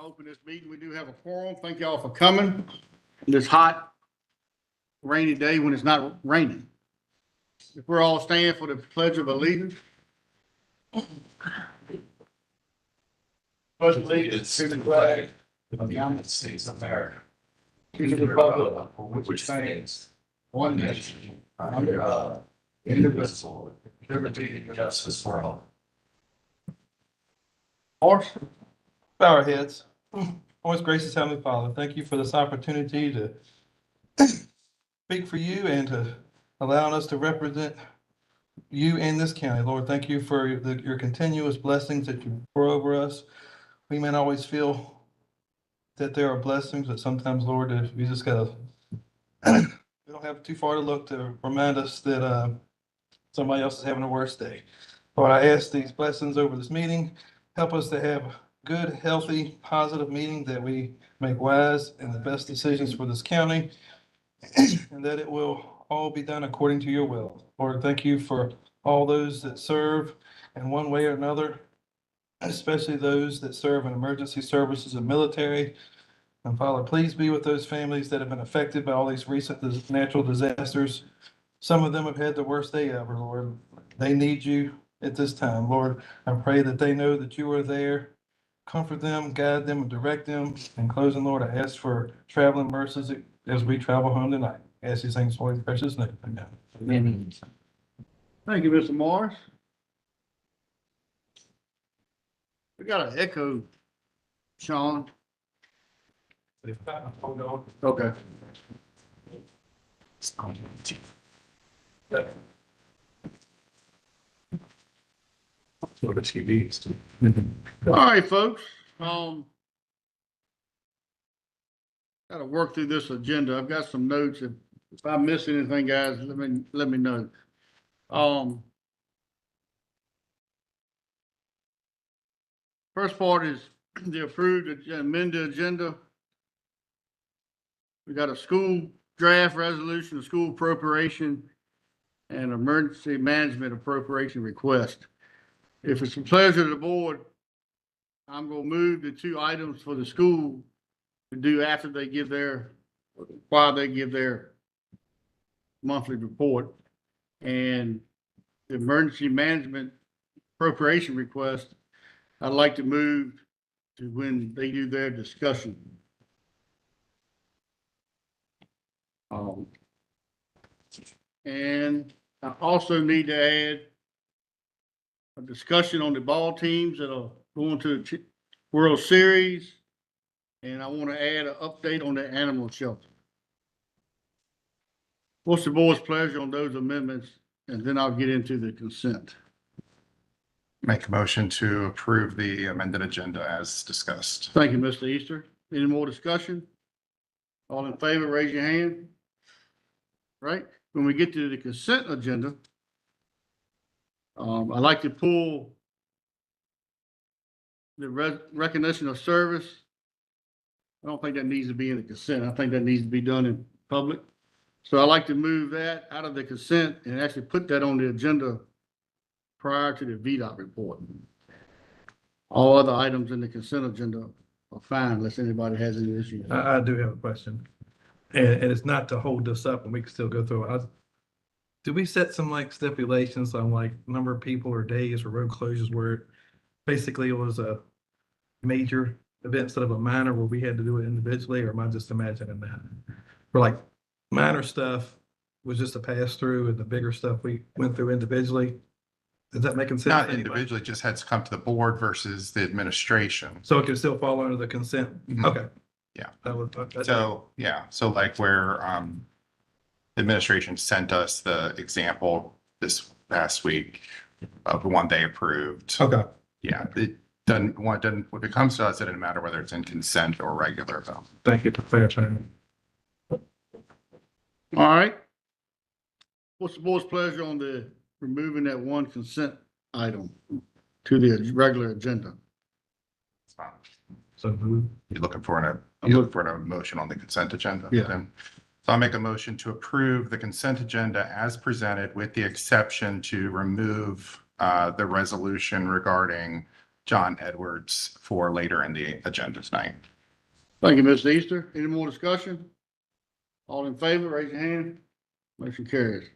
open this meeting. We do have a quorum. Thank y'all for coming. This hot, rainy day when it's not raining. If we're all staying for the Pledge of Allegiance. Pledge allegiance to the flag of the United States of America, to the republic for which stands one nation under God, indivisible, with liberty and justice for all. Horse. Bow our heads. Always gracious Heavenly Father, thank you for this opportunity to speak for you and to allowing us to represent you in this county. Lord, thank you for your continuous blessings that you pour over us. We may not always feel that there are blessings, but sometimes, Lord, we just gotta, we don't have too far to look to remind us that somebody else is having a worse day. Lord, I ask these blessings over this meeting. Help us to have good, healthy, positive meeting that we make wise and the best decisions for this county, and that it will all be done according to your will. Lord, thank you for all those that serve in one way or another, especially those that serve in emergency services and military. And Father, please be with those families that have been affected by all these recent natural disasters. Some of them have had the worst day ever, Lord. They need you at this time, Lord. I pray that they know that you are there. Comfort them, guide them, and direct them. In closing, Lord, I ask for traveling mercies as we travel home tonight. I ask these things for your precious name. Amen. Amen. Thank you, Mr. Morris. We got an echo, Sean. Hold on. Okay. What she needs. All right, folks. Gotta work through this agenda. I've got some notes. If I miss anything, guys, let me know. First part is the approved amended agenda. We got a school draft resolution, a school appropriation, and emergency management appropriation request. If it's a pleasure of the board, I'm gonna move the two items for the school to do after they give while they give their monthly report. And the emergency management appropriation request, I'd like to move to when they do their discussion. And I also need to add a discussion on the ball teams that are going to the World Series. And I want to add an update on the animal shelter. What's the board's pleasure on those amendments? And then I'll get into the consent. Make a motion to approve the amended agenda as discussed. Thank you, Mr. Easter. Any more discussion? All in favor, raise your hand. Right? When we get to the consent agenda, I'd like to pull the recognition of service. I don't think that needs to be in the consent. I think that needs to be done in public. So I'd like to move that out of the consent and actually put that on the agenda prior to the VDOT report. All other items in the consent agenda are fine unless anybody has any issues. I do have a question. And it's not to hold this up and we can still go through it. Do we set some like stipulations on like number of people or days or road closures where basically it was a major event instead of a minor where we had to do it individually, or am I just imagining that? For like minor stuff was just a pass through and the bigger stuff we went through individually. Is that making sense? Not individually, just had to come to the board versus the administration. So it can still fall under the consent? Mhm. Okay. Yeah. So like where the administration sent us the example this past week of the one they approved. okay. Yeah, it doesn't if it comes to us, it doesn't matter whether it's in consent or regular though. Thank you for clarifying. All right. What's the board's pleasure on the removing that one consent item to the regular agenda? So You're looking for a motion on the consent agenda? Yeah. Then. So I'll make a motion to approve the consent agenda as presented with the exception to remove the resolution regarding John Edwards for later in the agenda tonight. Thank you, Mr. Easter. Any more discussion? All in favor, raise your hand. Motion carries.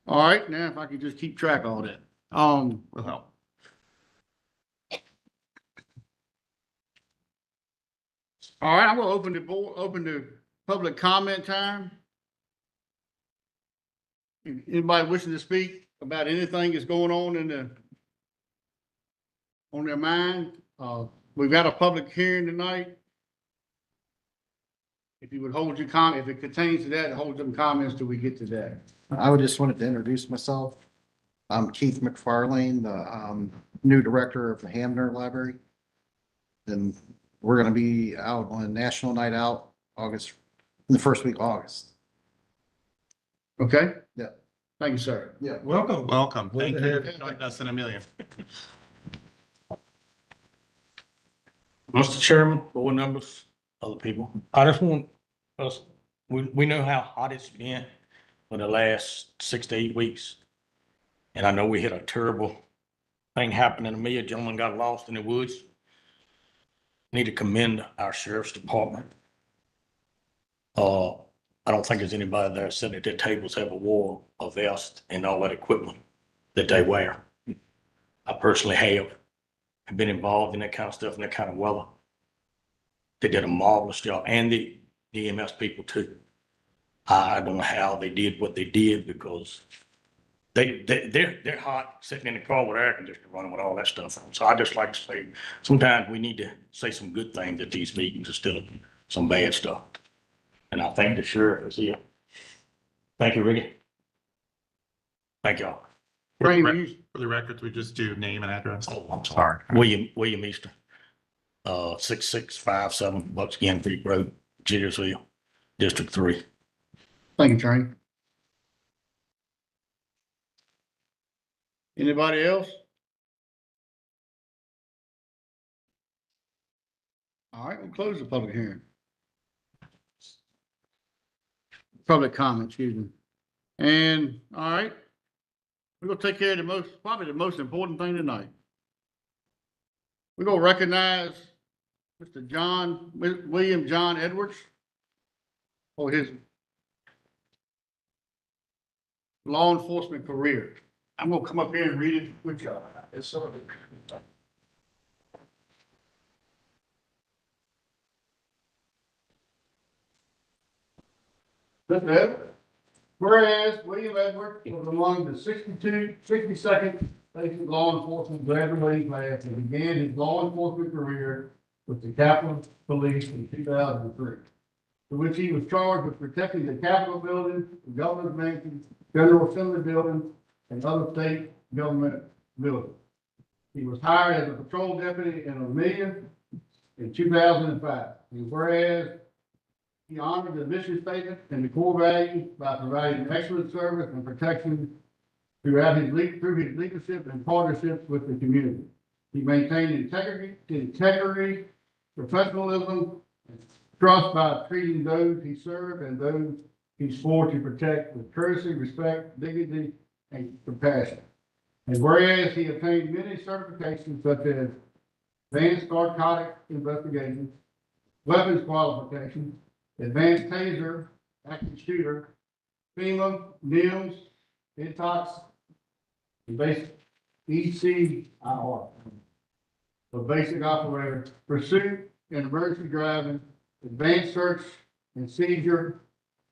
All right, now if I could just keep track of all that. Will help. All right, I'm gonna open the public comment time. Anybody wishing to speak about anything that's going on on their mind? We've got a public hearing tonight. If you would hold your comment, if it pertains to that, hold them comments till we get to that. I would just wanted to introduce myself. I'm Keith McFarlane, the new director of the Hamner Library. And we're gonna be out on National Night Out, in the first week of August. Okay? Yeah. Thank you, sir. Yeah. Welcome. Welcome. Thank you Glad for joining us in Amelia. Mr. Chairman, board members, other people, I just want us, we know how hot it's been for the last 6 to 8 weeks. And I know we had a terrible thing happen in Amelia. A gentleman got lost in the woods. Need to commend our sheriff's department. I don't think there's anybody there sitting at their tables have a war a vest and all that equipment that they wear. I personally have been involved in that kind of stuff and that kind of weather. They did a marvelous job, and the EMS people too. I don't know how they did what they did because they're hot sitting in the car with air conditioning running with all that stuff on. So I just like to say, sometimes we need to say some good things at these meetings instead of some bad stuff. And I thank the sheriff is here. Thank you, Ricky. Thank y'all. Frank, For the records, we just do name and address. Oh, I'm sorry. William Easter, 6657 Buckskin Creek Road, Jetersville, District 3. Thank you, Trey. Anybody else? All right, we'll close the public hearing. Public comment, excuse me. And, all right, we're gonna take care of probably the most important thing tonight. We're gonna recognize Mr. William John Edwards for his law enforcement career. I'm gonna come up here and read it with y'all. It's sort of. Mr. Edwards, whereas William Edwards was among the 62nd basic law enforcement graduating class and began his law enforcement career with the Capitol Police in 2003, for which he was charged with protecting the Capitol Building, the Governor's Mansion, General Assembly Building, and other state government buildings. He was hired as a patrol deputy in Amelia in 2005. And whereas he honored the mission statement and the core values by providing excellent service and protection through his leadership and partnerships with the community. He maintained integrity, professionalism, and trust by treating those he served and those he swore to protect with courtesy, respect, dignity, and compassion. And whereas he obtained many certifications such as advanced narcotic investigation, weapons qualification, advanced taser, active shooter, FEMA, NIMS, intox, and basic ECIR, for basic operator, pursuit and emergency driving, advanced search and seizure,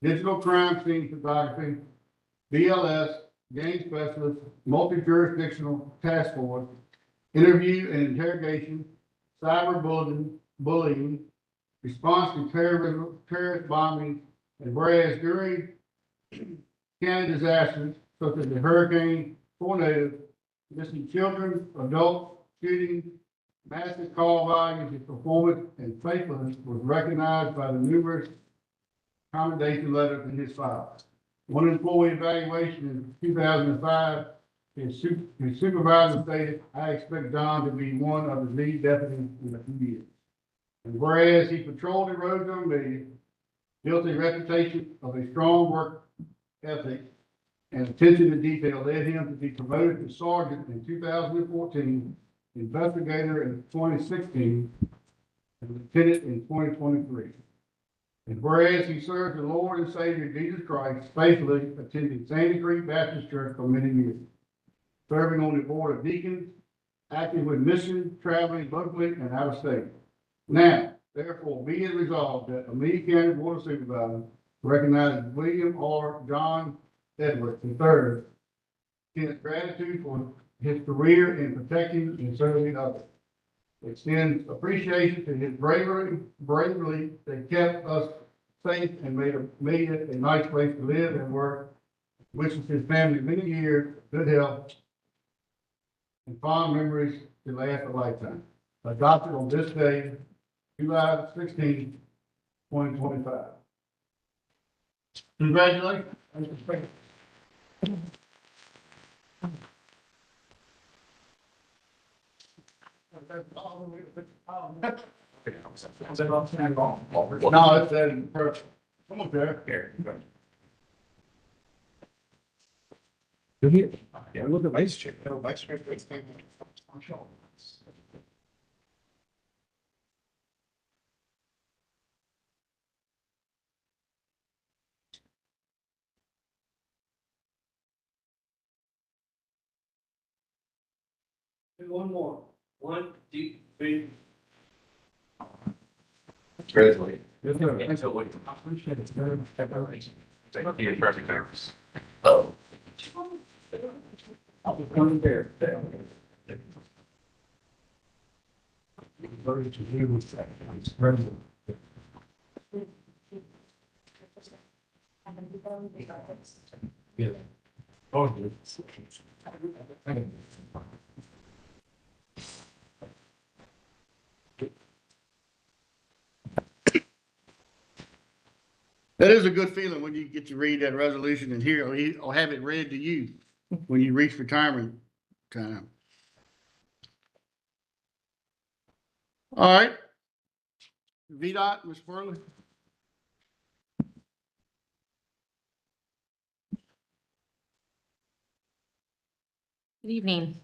digital crime scene photography, BLS, gang specialist, multi-jurisdictional task force, interview and interrogation, cyber bullying, response to terrorist bombing, and whereas during county disasters such as the hurricane, tornado, missing children, adults, shooting, massive call volumes, his performance and faithfulness was recognized by the numerous commendation letters in his file. One employee evaluation in 2005, his supervisor stated, "I expect Don to be one of the lead deputies in a few years." And whereas he patrolled the roads of Amelia, built a reputation of a strong work ethic and attention to detail led him to be promoted to sergeant in 2014 investigator in 2016, and lieutenant in 2023. And whereas he served the Lord and Savior Jesus Christ faithfully, attending Sandy Creek Baptist Church for many years, serving on the board of deacons, acting with mission, traveling locally and out of state. Now, therefore, be it resolved that Amelia County Board of Supervisors recognizes William R. John Edwards III in its gratitude for his career in protecting and serving others. Extends appreciation to his bravery that kept us safe and made it a nice place to live and work. Wishes his family many years, good health, and fond memories to last a lifetime. Adopted on this day, July 16, 2025. Congratulations. No, it's perfect. Come on, Derek. Yeah, look at vice chair. One more. 1, 2, 3. Congratulations. Yes, sir. Thank you. Perfect. I'll be coming there. Yeah. Oh, that is a good feeling when you get to read that resolution and hear or have it read to you when you reach retirement time. All right. VDOT, Ms. Furley. Good evening.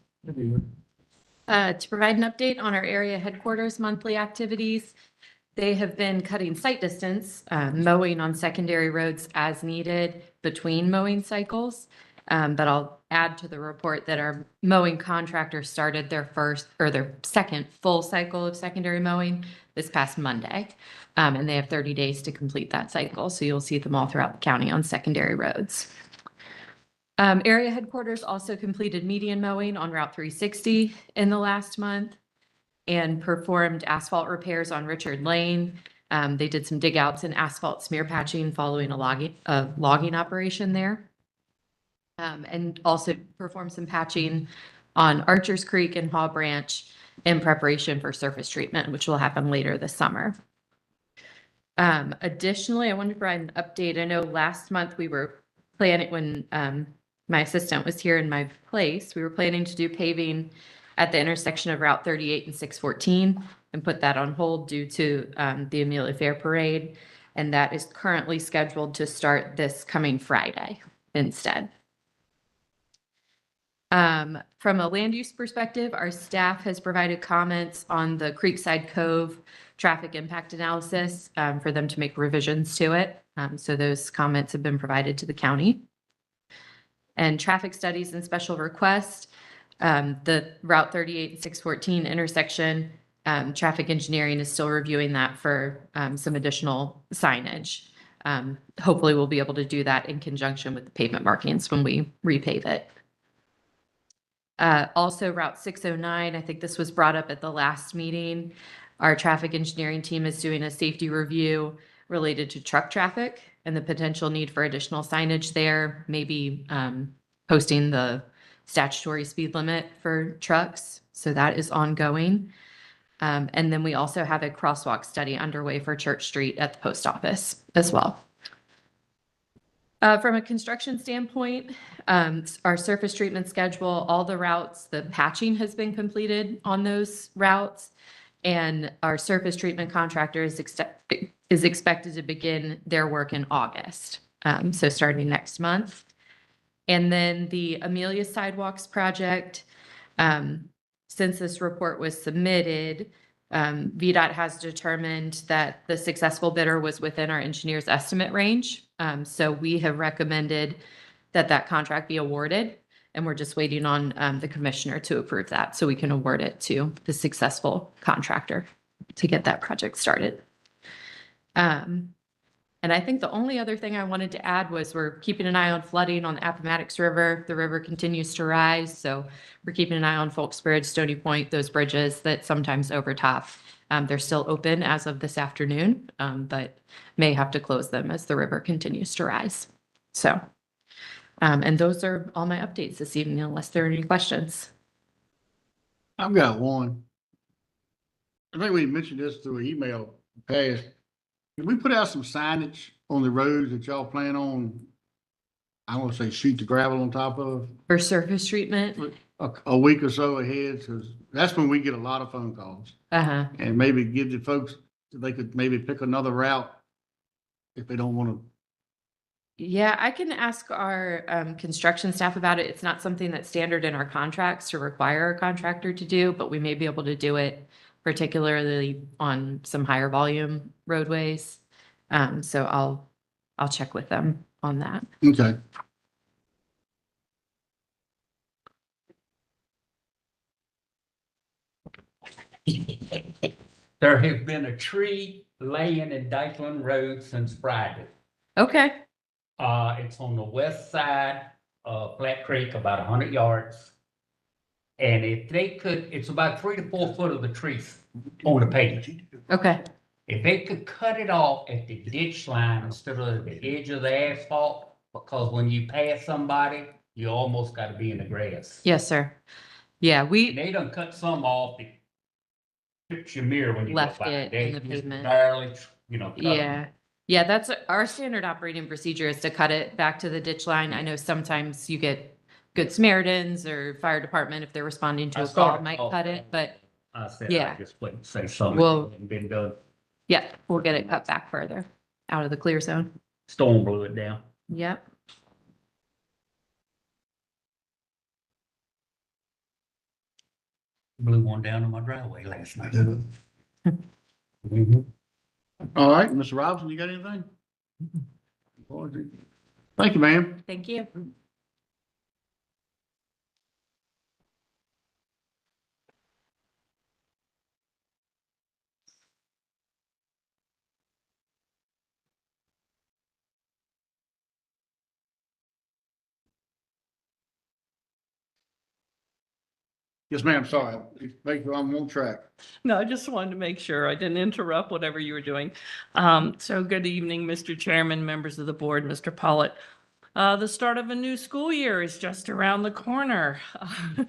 To provide an update on our area headquarters monthly activities, they have been cutting site distance, mowing on secondary roads as needed between mowing cycles. But I'll add to the report that our mowing contractor started their second full cycle of secondary mowing this past Monday. And they have 30 days to complete that cycle. So you'll see them all throughout the county on secondary roads. Area headquarters also completed median mowing on Route 360 in the last month and performed asphalt repairs on Richard Lane. They did some dig outs and asphalt smear patching following a logging operation there. And also performed some patching on Archers Creek and Haw Branch in preparation for surface treatment, which will happen later this summer. Additionally, I wanted to provide an update. I know last month we were planning when my assistant was here in my place, we were planning to do paving at the intersection of Route 38 and 614 and put that on hold due to the Amelia Fair Parade. And that is currently scheduled to start this coming Friday instead. From a land use perspective, our staff has provided comments on the Creekside Cove traffic impact analysis for them to make revisions to it. So those comments have been provided to the county. And traffic studies and special requests, the Route 38 and 614 intersection, traffic engineering is still reviewing that for some additional signage. Hopefully we'll be able to do that in conjunction with the pavement markings when we repave it. Also Route 609, I think this was brought up at the last meeting. Our traffic engineering team is doing a safety review related to truck traffic and the potential need for additional signage there, maybe posting the statutory speed limit for trucks. So that is ongoing. And then we also have a crosswalk study underway for Church Street at the post office as well. From a construction standpoint, our surface treatment schedule, all the routes, the patching has been completed on those routes. And our surface treatment contractor is expected to begin their work in August. So starting next month. And then the Amelia Sidewalks project, since this report was submitted, VDOT has determined that the successful bidder was within our engineer's estimate range. So we have recommended that that contract be awarded, and we're just waiting on the commissioner to approve that so we can award it to the successful contractor to get that project started. And I think the only other thing I wanted to add was we're keeping an eye on flooding on the Appomattox River. The river continues to rise, so we're keeping an eye on Folks Bridge, Stony Point, those bridges that sometimes overtop. They're still open as of this afternoon, but may have to close them as the river continues to rise. So, and those are all my updates this evening, unless there are any questions. I've got one. I think we mentioned this through email past. Can we put out some signage on the roads that y'all plan on, I want to say shoot the gravel on top of For surface treatment, a week or so ahead? Because that's when we get a lot of phone calls. And maybe give the folks, they could maybe pick another route if they don't want to. Yeah, I can ask our construction staff about it. It's not something that's standard in our contracts to require a contractor to do, but we may be able to do it particularly on some higher volume roadways. So I'll check with them on that. Okay. There has been a tree laying in Dykeland Road since Friday. Okay, It's on the west side of Flat Creek, about 100 yards. And if they could, it's about 3 to 4 foot of the trees on the pavement. okay. If they could cut it off at the ditch line instead of the edge of the asphalt, because when you pass somebody, you almost gotta be in the grass. Yes, sir. Yeah, And we, they done cut some off, it trips your mirror when you go Left by. it They in the just pavement. barely, cut 'em. yeah. Yeah, that's our standard operating procedure is to cut it back to the ditch line. I know sometimes you get Good Samaritans or fire department, if they're responding to I a call, started might off cut it, but I said, Yeah. I just wouldn't say something Well- that hadn't been done. yeah, we'll get it cut back further out of the clear zone. Storm blew it down. Yep. Blew one down in my driveway last night. Mhm. All right, Mr. Robinson, you got anything? Thank you, ma'am. Thank you. Yes, ma'am, sorry. Make sure I'm on track. No, I just wanted to make sure I didn't interrupt whatever you were doing. So good evening, Mr. Chairman, members of the board, Mr. Pollitt. The start of a new school year is just around the corner.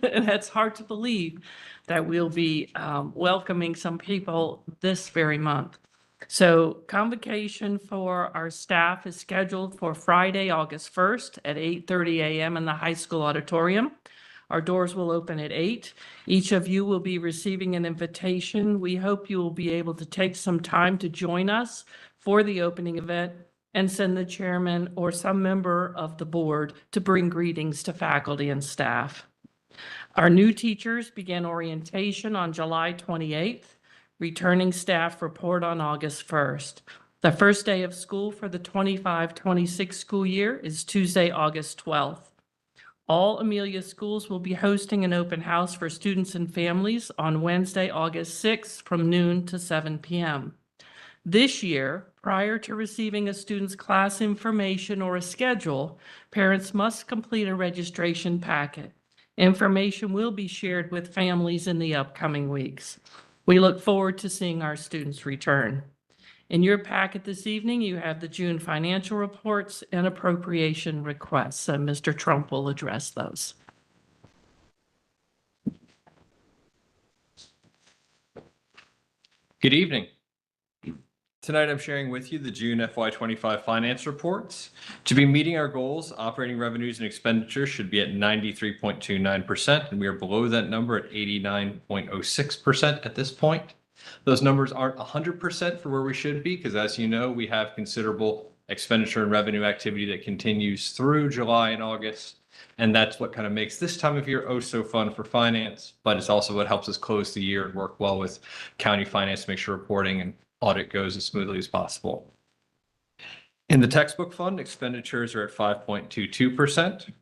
And it's hard to believe that we'll be welcoming some people this very month. So convocation for our staff is scheduled for Friday, August 1st at 8:30 a.m. in the high school auditorium. Our doors will open at 8. Each of you will be receiving an invitation. We hope you will be able to take some time to join us for the opening event and send the chairman or some member of the board to bring greetings to faculty and staff. Our new teachers begin orientation on July 28th. Returning staff report on August 1st. The first day of school for the 25-26 school year is Tuesday, August 12th. All Amelia schools will be hosting an open house for students and families on Wednesday, August 6th from noon to 7 p.m. This year, prior to receiving a student's class information or a schedule, parents must complete a registration packet. Information will be shared with families in the upcoming weeks. We look forward to seeing our students return. In your packet this evening, you have the June financial reports and appropriation requests, and Mr. Trump will address those. Good evening. Tonight, I'm sharing with you the June FY25 finance reports. To be meeting our goals, operating revenues and expenditures should be at 93.29%, and we are below that number at 89.06% at this point. Those numbers aren't 100% for where we should be, because as you know, we have considerable expenditure and revenue activity that continues through July and August. And that's what kind of makes this time of year oh so fun for finance, but it's also what helps us close the year and work well with county finance to make sure reporting and audit goes as smoothly as possible. In the textbook fund, expenditures are at 5.22%.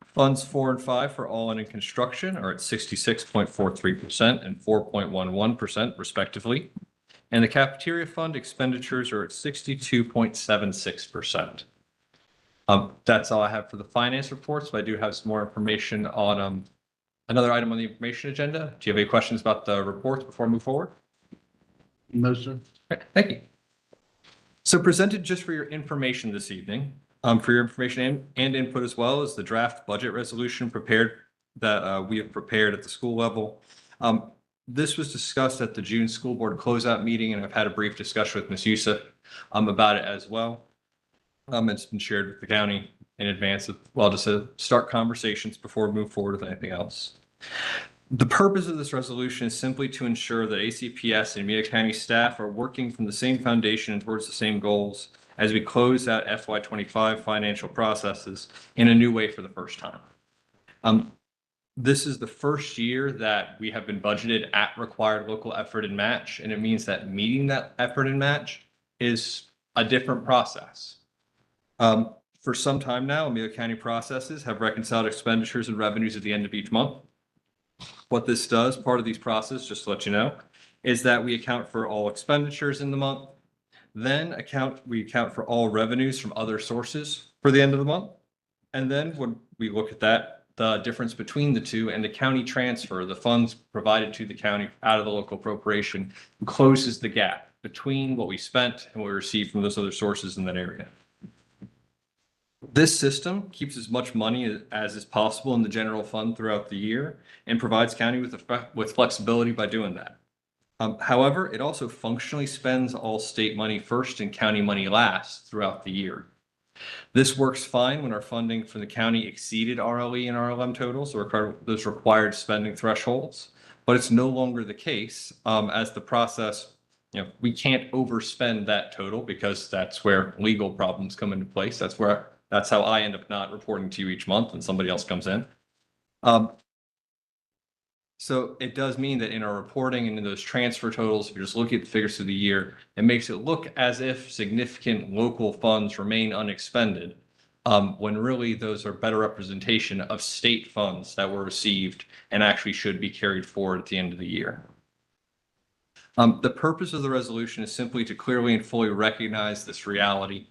Funds 4 and 5 for all in construction are at 66.43% and 4.11% respectively. And the cafeteria fund expenditures are at 62.76%. That's all I have for the finance reports, but I do have some more information on another item on the information agenda. Do you have any questions about the reports before I move forward? No, sir. Okay, thank you. So presented just for your information this evening, for your information and input as well as the draft budget resolution prepared that we have prepared at the school level. This was discussed at the June school board closeout meeting, and I've had a brief discussion with Ms. Youssef about it as well. It's been shared with the county in advance of, well, just to start conversations before we move forward with anything else. The purpose of this resolution is simply to ensure that ACPS and Amelia County staff are working from the same foundation and towards the same goals as we close out FY25 financial processes in a new way for the first time. This is the first year that we have been budgeted at required local effort and match, and it means that meeting that effort and match is a different process. For some time now, Amelia County processes have reconciled expenditures and revenues at the end of each month. What this does, part of these processes, just to let you know, is that we account for all expenditures in the month, then we account for all revenues from other sources for the end of the month. And then when we look at that, the difference between the two and the county transfer, the funds provided to the county out of the local appropriation closes the gap between what we spent and what we received from those other sources in that area. This system keeps as much money as is possible in the general fund throughout the year and provides county with flexibility by doing that. However, it also functionally spends all state money first and county money last throughout the year. This works fine when our funding from the county exceeded RLE and RLM totals or those required spending thresholds, but it's no longer the case as the process, we can't overspend that total because that's where legal problems come into place. That's how I end up not reporting to you each month and somebody else comes in. So it does mean that in our reporting and in those transfer totals, if you're just looking at the figures of the year, it makes it look as if significant local funds remain unexpended, when really those are better representation of state funds that were received and actually should be carried forward at the end of the year. The purpose of the resolution is simply to clearly and fully recognize this reality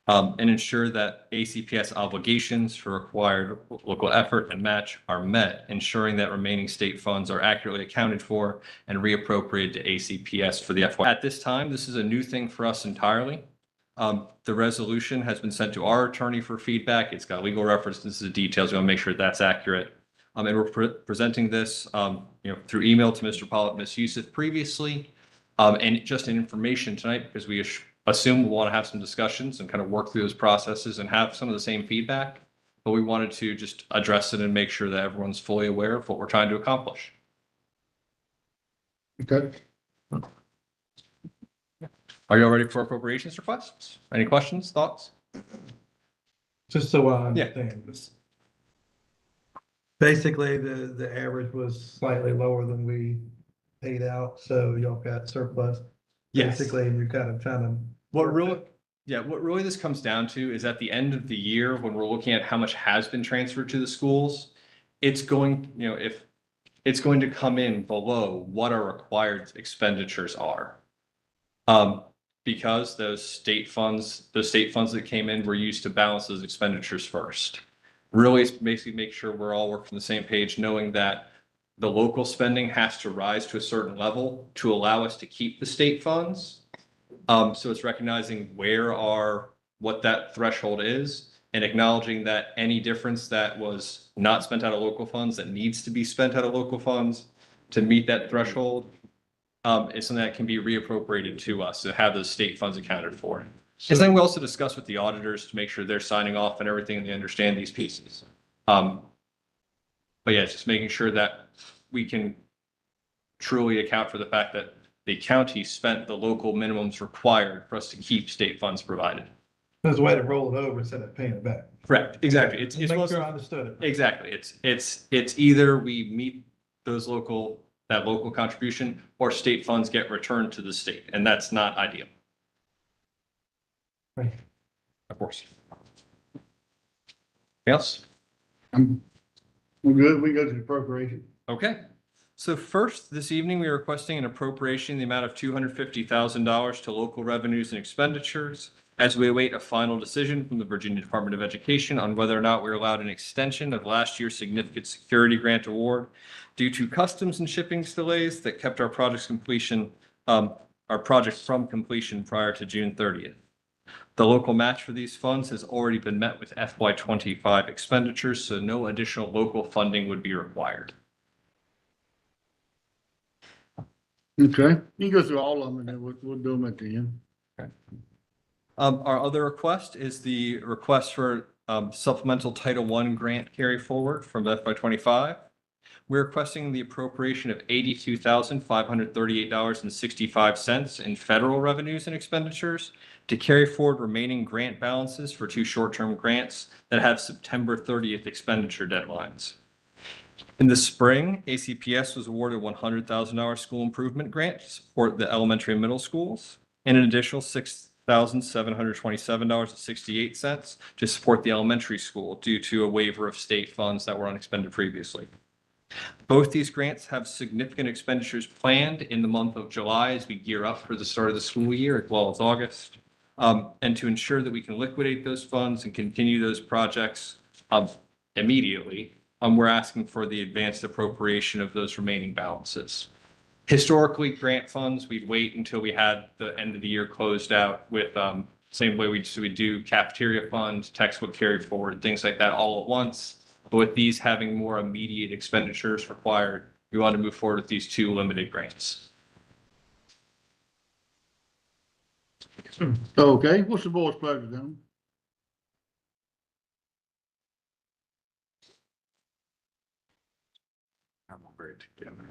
and ensure that ACPS obligations for required local effort and match are met, ensuring that remaining state funds are accurately accounted for and reappropriated to ACPS for the FY. At this time, this is a new thing for us entirely. The resolution has been sent to our attorney for feedback. It's got legal references to the details. We want to make sure that's accurate. And we're presenting this through email to Mr. Pollitt and Ms. Youssef previously, and just in information tonight because we assume we'll want to have some discussions and kind of work through those processes and have some of the same feedback, but we wanted to just address it and make sure that everyone's fully aware of what we're trying to accomplish. Okay. Are you all ready for appropriations requests? Any questions, thoughts? Just so I Yeah. understand this. Basically, the average was slightly lower than we paid out, so y'all got surplus. Yes. Basically, and you're kind of trying to. What really this comes down to is at the end of the year, when we're looking at how much has been transferred to the schools, it's going, if it's going to come in below what our required expenditures are. Because those state funds that came in were used to balance those expenditures first. Really, it's basically make sure we're all working on the same page, knowing that the local spending has to rise to a certain level to allow us to keep the state funds. So it's recognizing what that threshold is and acknowledging that any difference that was not spent out of local funds that needs to be spent out of local funds to meet that threshold is something that can be reappropriated to us to have those state funds accounted for. And then we also discuss with the auditors to make sure they're signing off and everything and they understand these pieces. But yeah, it's just making sure that we can truly account for the fact that the county spent the local minimums required for us to keep state funds provided. There's a way to roll it over instead of paying it back. Correct, exactly. It's Make supposed sure to. I understood it. Exactly. It's either we meet that local contribution or state funds get returned to the state, and that's not ideal. Right. Of course. Else? We're good. We go to the appropriation. Okay. So first, this evening, we are requesting an appropriation in the amount of $250,000 to local revenues and expenditures as we await a final decision from the Virginia Department of Education on whether or not we're allowed an extension of last year's significant security grant award due to customs and shipping delays that kept our project from completion prior to June 30th. The local match for these funds has already been met with FY25 expenditures, so no additional local funding would be required. Okay, you can go through all of them and then we'll do them at the end. Our other request is the request for supplemental Title I grant carry forward from FY25. We're requesting the appropriation of $82,538.65 in federal revenues and expenditures to carry forward remaining grant balances for 2 short-term grants that have September 30th expenditure deadlines. In the spring, ACPS was awarded a $100,000 school improvement grant to support the elementary and middle schools, and an additional $6,727.68 to support the elementary school due to a waiver of state funds that were unexpended previously. Both these grants have significant expenditures planned in the month of July as we gear up for the start of the school year, as well as August. And to ensure that we can liquidate those funds and continue those projects immediately, we're asking for the advanced appropriation of those remaining balances. Historically, grant funds, we'd wait until we had the end of the year closed out with same way we do cafeteria funds, textbook carry forward, things like that all at once. But with these having more immediate expenditures required, we want to move forward with these 2 limited grants. Okay, what's the board's pleasure, gentlemen? I'm very together.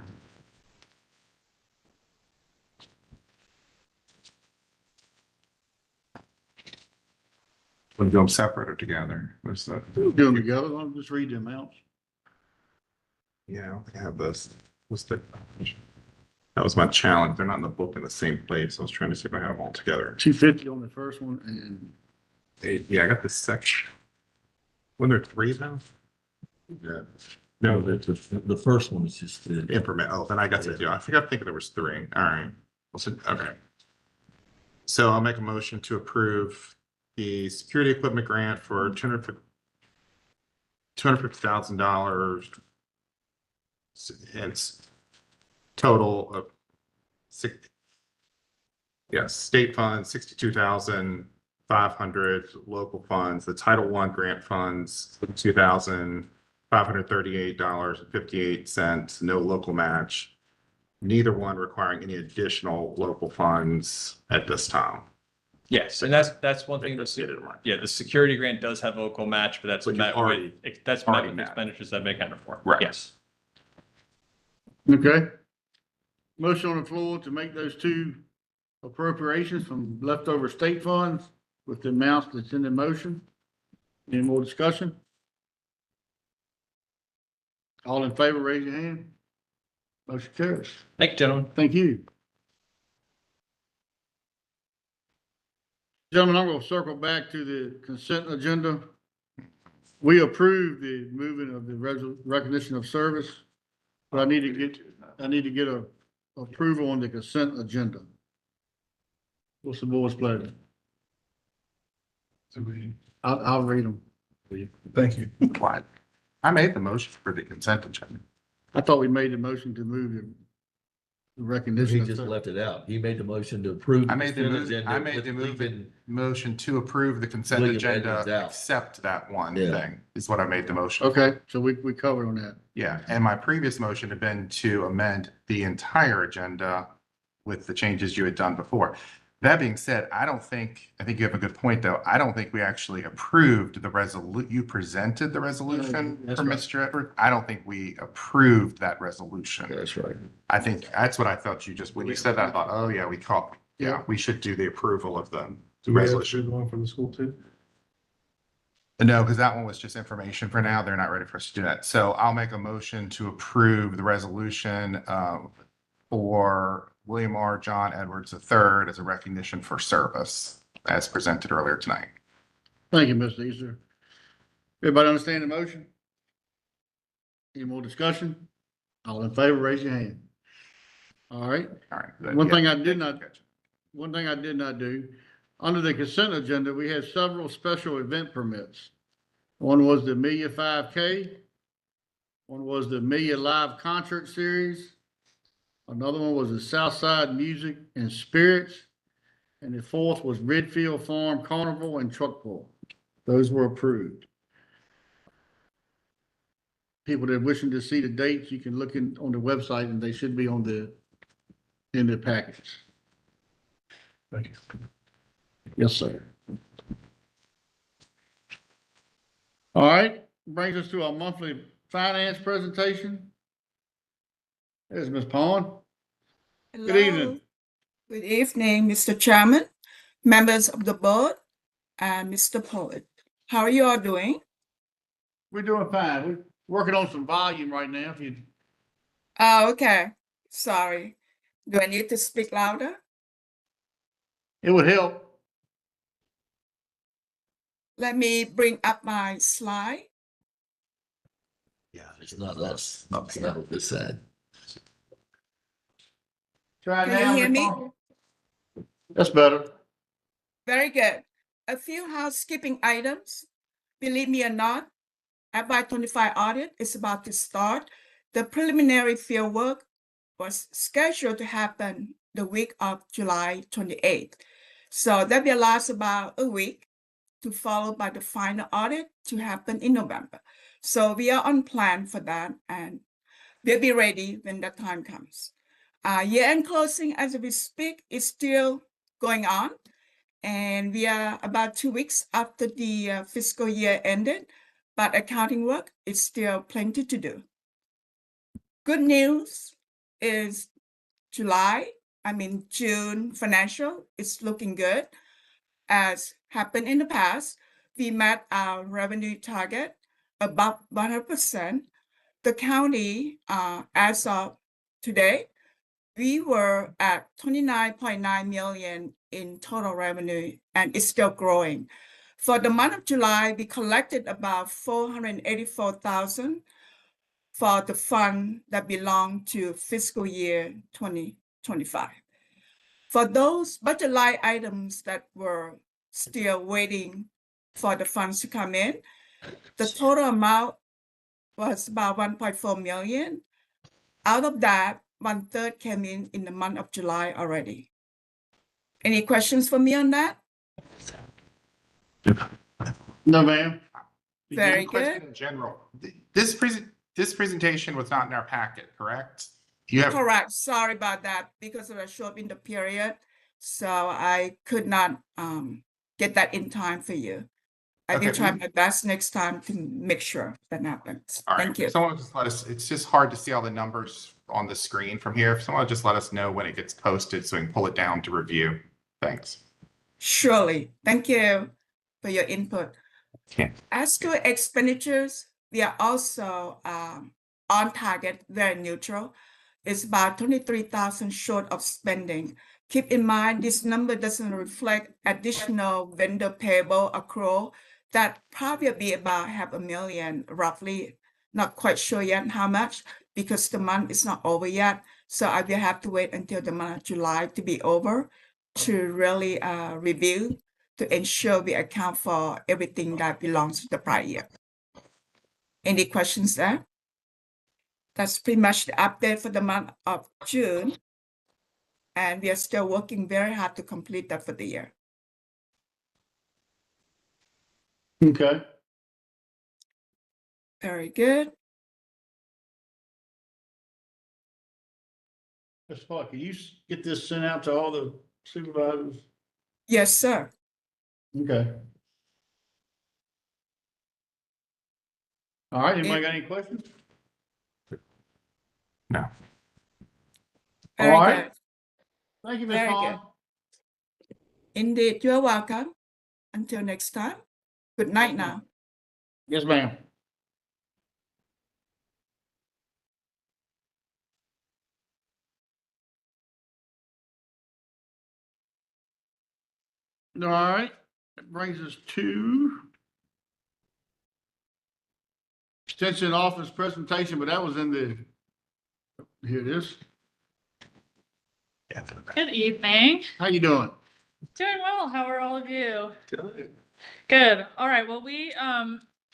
We'll do them separate or together. What's that? We'll do them together. I'll just read them out. Yeah, I don't think I have this. What's the? That was my challenge. They're not in the book in the same place. I was trying to see if I have them all together. 250 on the first one and Yeah, I got this section. When there 3 now? Yeah. No, The first one is just the. information. Oh, then I got to do. I think there was 3. All right. Okay. So I'll make a motion to approve the security equipment grant for $250,000. It's total of state funds, 62,500, local funds, the Title I grant funds, $2,538.58, no local match. Neither one requiring any additional local funds at this time. Yes, and that's one thing. Let's get it right. Yeah, the security grant does have local match, but that's But you've met already- with, that's met already with met. expenditures that make under for. Right. Yes. okay. Motion on the floor to make those 2 appropriations from leftover state funds with the amounts that's in the motion. Any more discussion? All in favor, raise your hand. Motion carries. Thank you, gentlemen. Thank you. Gentlemen, I'm gonna circle back to the consent agenda. We approved the moving of the recognition of service, but I need to get a approval on the consent agenda. What's the board's pleasure? I'll read them. Thank you. What? I made the motion for the consent agenda. I thought we made the motion to move the recognition. He of just service. left it out. He made the motion to approve. I made the consent move, agenda I made with the leaving- motion to approve the consent Leaving agenda, amendments out. except that one Yeah. thing, is what I made the motion. Okay, so we covered on that. Yeah, and my previous motion had been to amend the entire agenda with the changes you had done before. That being said, I think you have a good point, though. I don't think we actually approved the you presented the resolution That's for right. Mr. Edward. I don't think we approved that resolution. That's right. I think that's what I thought when you said that, I thought, oh, yeah, we Yeah. we should do the approval of them. the resolution. One for the school too? No, because that one was just information for now. They're not ready for us to do that. So I'll make a motion to approve the resolution for William R. John Edwards III as a recognition for service as presented earlier tonight. Thank you, Mr. Easter. Everybody understand the motion? Any more discussion? All in favor, raise your hand. All right. All right. One Yeah. thing I did not do, under the consent agenda, we had several special event permits. One was the Amelia 5K. One was the Amelia Live Concert Series. Another one was the Southside Music and Spirits. And the fourth was Redfield Farm Carnival and Truck Pull. Those were approved. People that are wishing to see the dates, you can look on the website and they should be in the package. Thank you. Yes, sir. All right, brings us to our monthly finance presentation. There's Ms. Pond. Good evening. Good evening, Mr. Chairman, members of the board, and Mr. Poet. How are you all doing? We're doing fine. We're working on some volume right now. If you, Oh, okay. Sorry. Do I need to speak louder? it would help. Let me bring up my slide. Yeah, it's not us. It's not this side. Try Can you now, hear Ms. me? Pond. That's better. Very good. A few housekeeping items. Believe me or not, FY25 audit is about to start. The preliminary field work was scheduled to happen the week of July 28th. So that will last about a week, to follow by the final audit to happen in November. So we are on plan for that, and we'll be ready when that time comes. Year-end closing as we speak is still going on, and we are about 2 weeks after the fiscal year ended, but accounting work is still plenty to do. Good news is June financial is looking good. As happened in the past, we met our revenue target above 100%. The county, as of today, we were at 29.9 million in total revenue, and it's still growing. For the month of July, we collected about 484,000 for the fund that belong to fiscal year 2025. For those budget line items that were still waiting for the funds to come in, the total amount was about 1.4 million. Out of that, 1/3 came in the month of July already. Any questions for me on that? No, ma'am. Very Question good. in general, this presentation was not in our packet, correct? You have, Correct. Sorry about that, because I showed up in the period, so I could not get that in time for you. I will Okay. try my best next time to make sure that happens. all right, Thank you. someone just let us, it's just hard to see all the numbers on the screen from here. If someone would just let us know when it gets posted so we can pull it down to review. Thanks. Surely. Thank you for your input. Okay. As to expenditures, we are also on target, very neutral. It's about 23,000 short of spending. Keep in mind, this number doesn't reflect additional vendor payable accrual. That probably be about 500,000 roughly. Not quite sure yet how much, because the month is not over yet. So I will have to wait until the month of July to be over to really review, to ensure we account for everything that belongs to the prior year. Any questions there? That's pretty much the update for the month of June. And we are still working very hard to complete that for the year. Okay. Very good. Mr. Park, can you get this sent out to all the supervisors? Yes, sir. Okay. All right, anybody got any questions? No. Very All right. good. Thank you, Ms. Very Pond. Indeed, you're welcome. Until next time, good night now. Yes, ma'am. All right, that brings us to extension office presentation, but that was in the, here it is. Yeah, for the back. Good evening. How you doing? Doing well. How are all of you? Good. All right. Well, we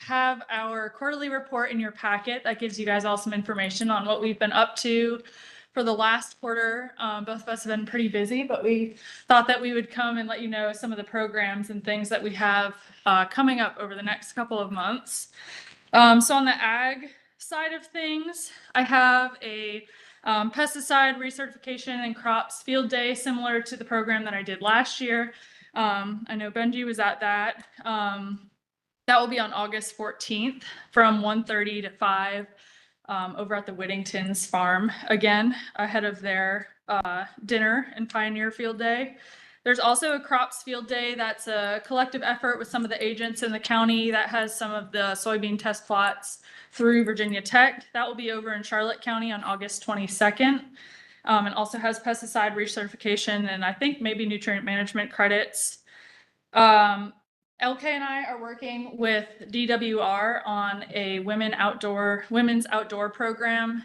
have our quarterly report in your packet that gives you guys all some information on what we've been up to for the last quarter. Both of us have been pretty busy, but we thought that we would come and let you know some of the programs and things that we have coming up over the next couple of months. So on the ag side of things, I have a pesticide recertification and crops field day similar to the program that I did last year. I know Benji was at that. That will be on August 14th from 1:30 to 5 over at the Whittington's farm again, ahead of their dinner and Pioneer Field Day. There's also a crops field day that's a collective effort with some of the agents in the county that has some of the soybean test plots through Virginia Tech. That will be over in Charlotte County on August 22nd. And also has pesticide recertification and I think maybe nutrient management credits. LK and I are working with DWR on a women's outdoor program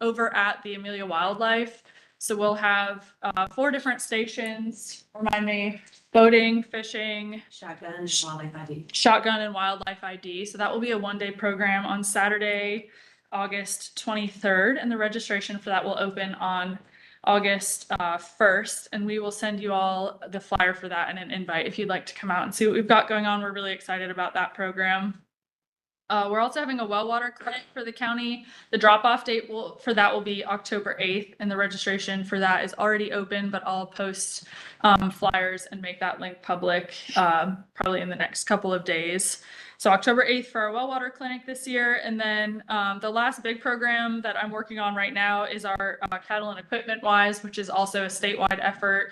over at the Amelia Wildlife. So we'll have 4 different stations, remind me, boating, fishing, Shotgun and wildlife ID. Shotgun and wildlife ID. So that will be a one-day program on Saturday, August 23rd. And the registration for that will open on August 1st. And we will send you all the flyer for that and an invite if you'd like to come out and see what we've got going on. We're really excited about that program. We're also having a well water clinic for the county. The drop-off date for that will be October 8th, and the registration for that is already open, but I'll post flyers and make that link public probably in the next couple of days. So October 8th for our well water clinic this year. And then the last big program that I'm working on right now is our cattle and equipment wise, which is also a statewide effort.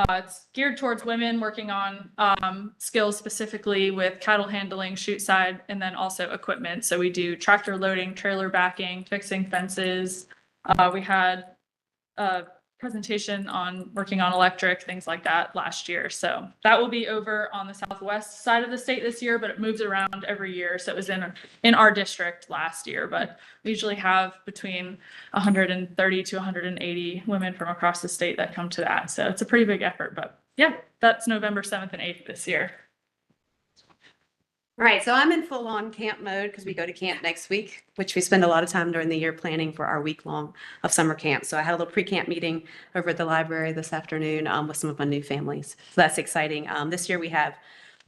It's geared towards women working on skills specifically with cattle handling, chute side, and then also equipment. So we do tractor loading, trailer backing, fixing fences. We had a presentation on working on electric, things like that last year. So that will be over on the southwest side of the state this year, but it moves around every year. So it was in our district last year, but we usually have between 130 to 180 women from across the state that come to that. So it's a pretty big effort, but yeah, that's November 7th and 8th this year. All right, so I'm in full on camp mode because we go to camp next week, which we spend a lot of time during the year planning for our week long of summer camp. So I had a little pre-camp meeting over at the library this afternoon with some of my new families. So that's exciting. This year we have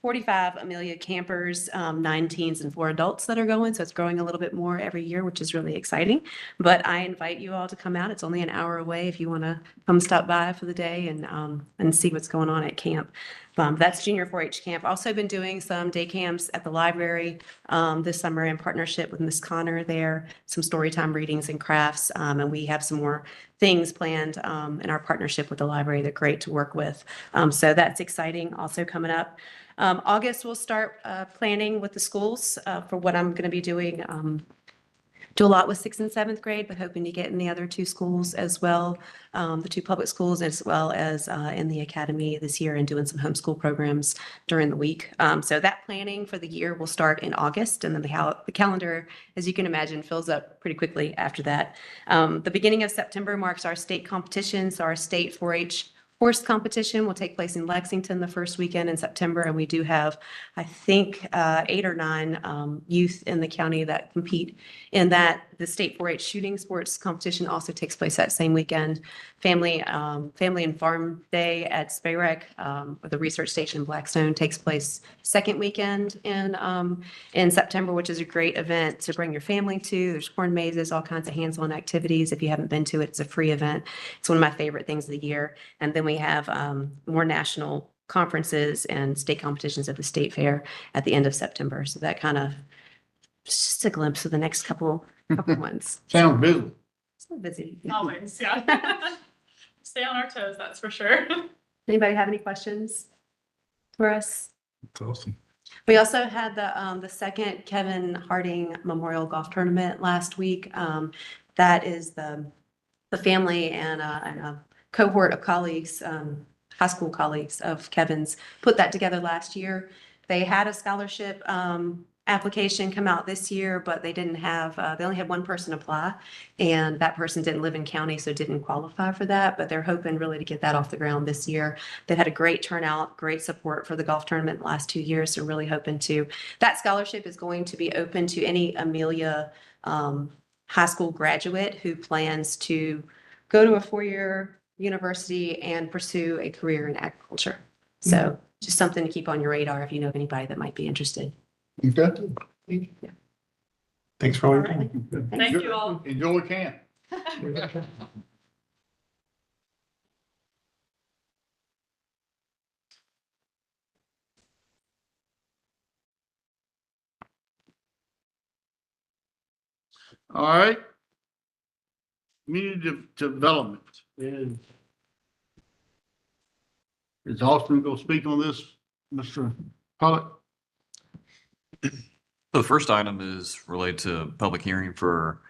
45 Amelia campers, 9 teens and 4 adults that are going. So it's growing a little bit more every year, which is really exciting. But I invite you all to come out. It's only an hour away if you want to come stop by for the day and see what's going on at camp. That's junior 4-H camp. Also been doing some day camps at the library this summer in partnership with Miss Connor there, some story time readings and crafts. And we have some more things planned in our partnership with the library. They're great to work with. So that's exciting also coming up. August, we'll start planning with the schools for what I'm going to be doing. Do a lot with 6th and 7th grade, but hoping to get in the other 2 schools as well, the 2 public schools, as well as in the academy this year and doing some homeschool programs during the week. So that planning for the year will start in August, and then the calendar, as you can imagine, fills up pretty quickly after that. The beginning of September marks our state competition, so our state 4-H horse competition will take place in Lexington the first weekend in September, and we do have, I think, 8 or 9 youth in the county that compete in that. The state 4-H shooting sports competition also takes place that same weekend. Family and Farm Day at Spayreck, or the research station in Blackstone, takes place second weekend in September, which is a great event to bring your family to. There's corn mazes, all kinds of hands-on activities. If you haven't been to it, it's a free event. It's one of my favorite things of the year. And then we have more national conferences and state competitions at the state fair at the end of September. So that kind of just a glimpse of the next couple months. Sounds busy. So busy. Always, yeah. Stay on our toes, that's for sure. Anybody have any questions for us? That's awesome. We also had the second Kevin Harding Memorial Golf Tournament last week. That is the family and a cohort of colleagues, high school colleagues of Kevin's put that together last year. They had a scholarship application come out this year, but they didn't have, they only had one person apply, and that person didn't live in county, so didn't qualify for that, but they're hoping really to get that off the ground this year. They've had a great turnout, great support for the golf tournament the last 2 years, so really hoping to. That scholarship is going to be open to any Amelia high school graduate who plans to go to a four-year university and pursue a career in agriculture. So just something to keep on your radar if you know of anybody that might be interested. Okay. Thanks for all your All right. time. Thank you all. Enjoy camp. All right. Community development is Austin going to speak on this, Mr. Pollock? The first item is related to public hearing for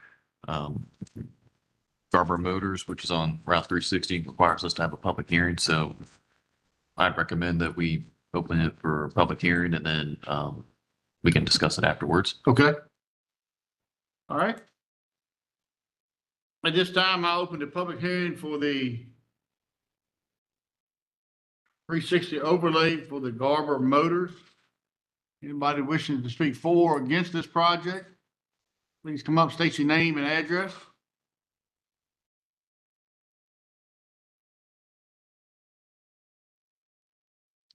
Garber Motors, which is on Route 360, requires us to have a public hearing. So I'd recommend that we open it for public hearing and then we can discuss it afterwards. Okay. All right. At this time, I open the public hearing for the 360 overlay for the Garber Motors. Anybody wishing to speak for or against this project, please come up, state your name and address.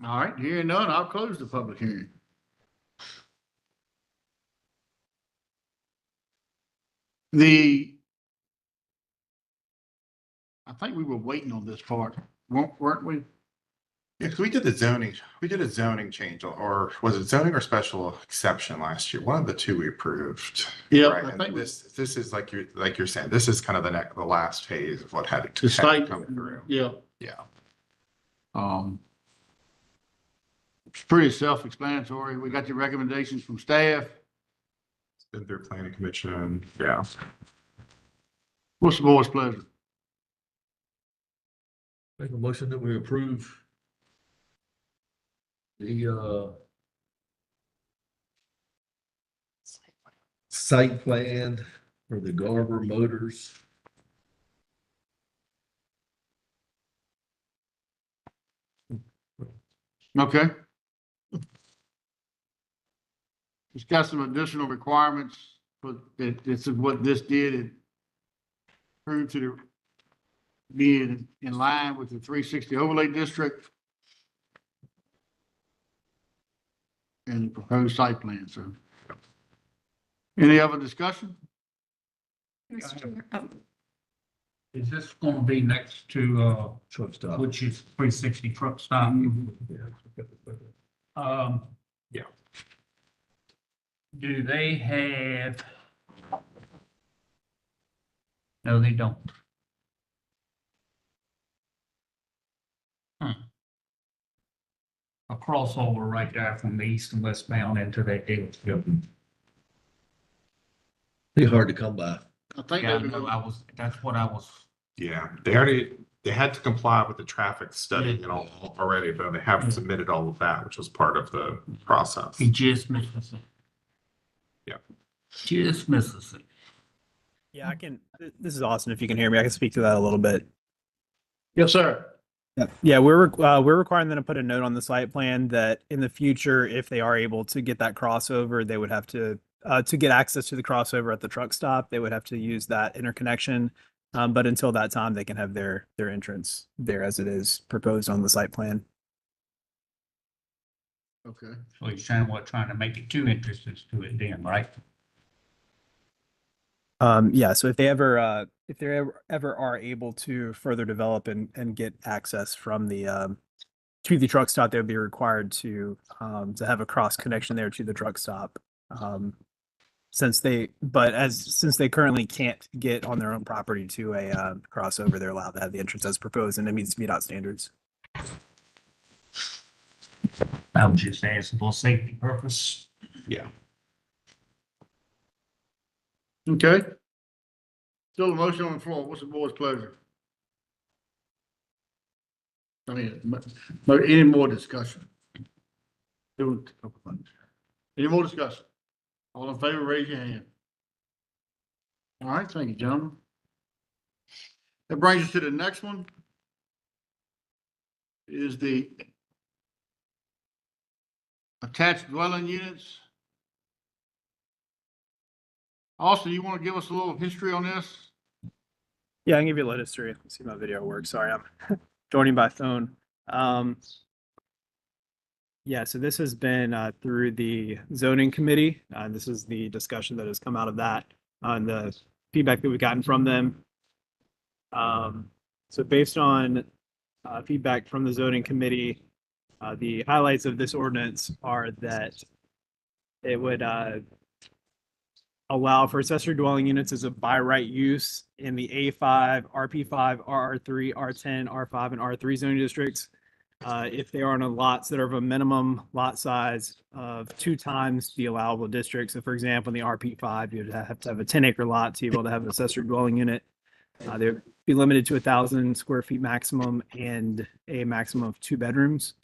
All right, hearing none, I'll close the public hearing. I think we were waiting on this part, weren't we? Yes, we did a zoning change, or was it zoning or special exception last year? One of the two we approved. Yeah, Right, I and think this is like you're saying, this is kind of the last phase of what had the to site, come through. yeah. Yeah. It's pretty self-explanatory. We got your recommendations from staff. It's been through planning commission, yeah. What's the board's pleasure? Make a motion that we approve the site plan for the Garber Motors. Okay. It's got some additional requirements, but this is what this did. It proved to be in line with the 360 overlay district and the proposed site plan, so. Any other discussion? Is this gonna be next to, Truck stop. which is 360 truck stop? Yeah. Do they have? No, they don't. A crossover right there from the east and westbound into that dealership. Be hard to come by. I think Yeah, I that know, that's what I was. Yeah, they had to comply with the traffic study and all already, but they haven't submitted all of that, which was part of the process. He just misses it. Yeah. Just misses it. Yeah, I can. This is Austin. If you can hear me, I can speak to that a little bit. Yes, sir. Yeah, we're requiring them to put a note on the site plan that in the future, if they are able to get that crossover, they would have to get access to the crossover at the truck stop. They would have to use that interconnection. But until that time, they can have their entrance there as it is proposed on the site plan. Okay. So he's trying to make it two entrances to it then, right? Yeah, so if they ever are able to further develop and get access from the to the truck stop, they would be required to have a cross connection there to the truck stop. Since they currently can't get on their own property to a crossover, they're allowed to have the entrance as proposed, and it meets standards. I was just asking for safety purpose. Yeah. Okay. Still a motion on the floor. What's the board's pleasure? I mean, any more discussion? Any more discussion? All in favor, raise your hand. All right, thank you, gentlemen. That brings us to the next one. Is the attached dwelling units. Austin, you want to give us a little history on this? Yeah, I can give you a little history. Let's see if my video works. Sorry, I'm joining by phone. Yeah, so this has been through the zoning committee. This is the discussion that has come out of that on the feedback that we've gotten from them. So based on feedback from the zoning committee, the highlights of this ordinance are that it would allow for accessory dwelling units as a by right use in the A5, RP5, RR3, R10, R5, and R3 zoning districts. If they are on lots that are of a minimum lot size of 2 times the allowable district. So for example, in the RP5, you'd have to have a 10-acre lot to be able to have an accessory dwelling unit. They'd be limited to 1,000 square feet maximum and a maximum of 2 bedrooms.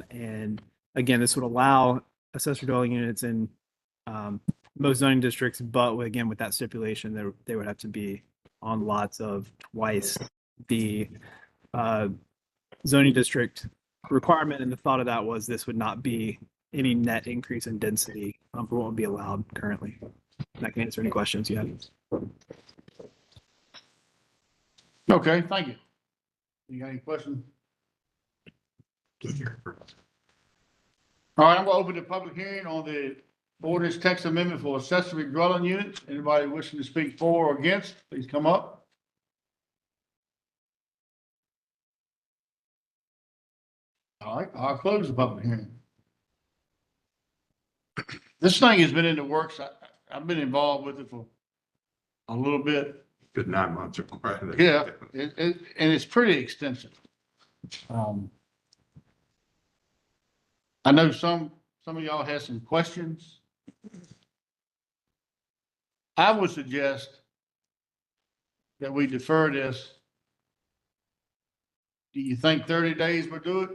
And again, this would allow accessory dwelling units in most zoning districts, but again, with that stipulation, they would have to be on lots of twice the zoning district requirement. And the thought of that was this would not be any net increase in density for what would be allowed currently. And I can answer any questions you have. Okay, thank you. You got any questions? All right, I'm gonna open the public hearing on the ordinance text amendment for accessory dwelling units. Anybody wishing to speak for or against, please come up. All right, I'll close the public hearing. This thing has been in the works. I've been involved with it for a little bit. Good 9 months or more. Yeah, and it's pretty extensive. I know some of y'all have some questions. I would suggest that we defer this. Do you think 30 days would do it?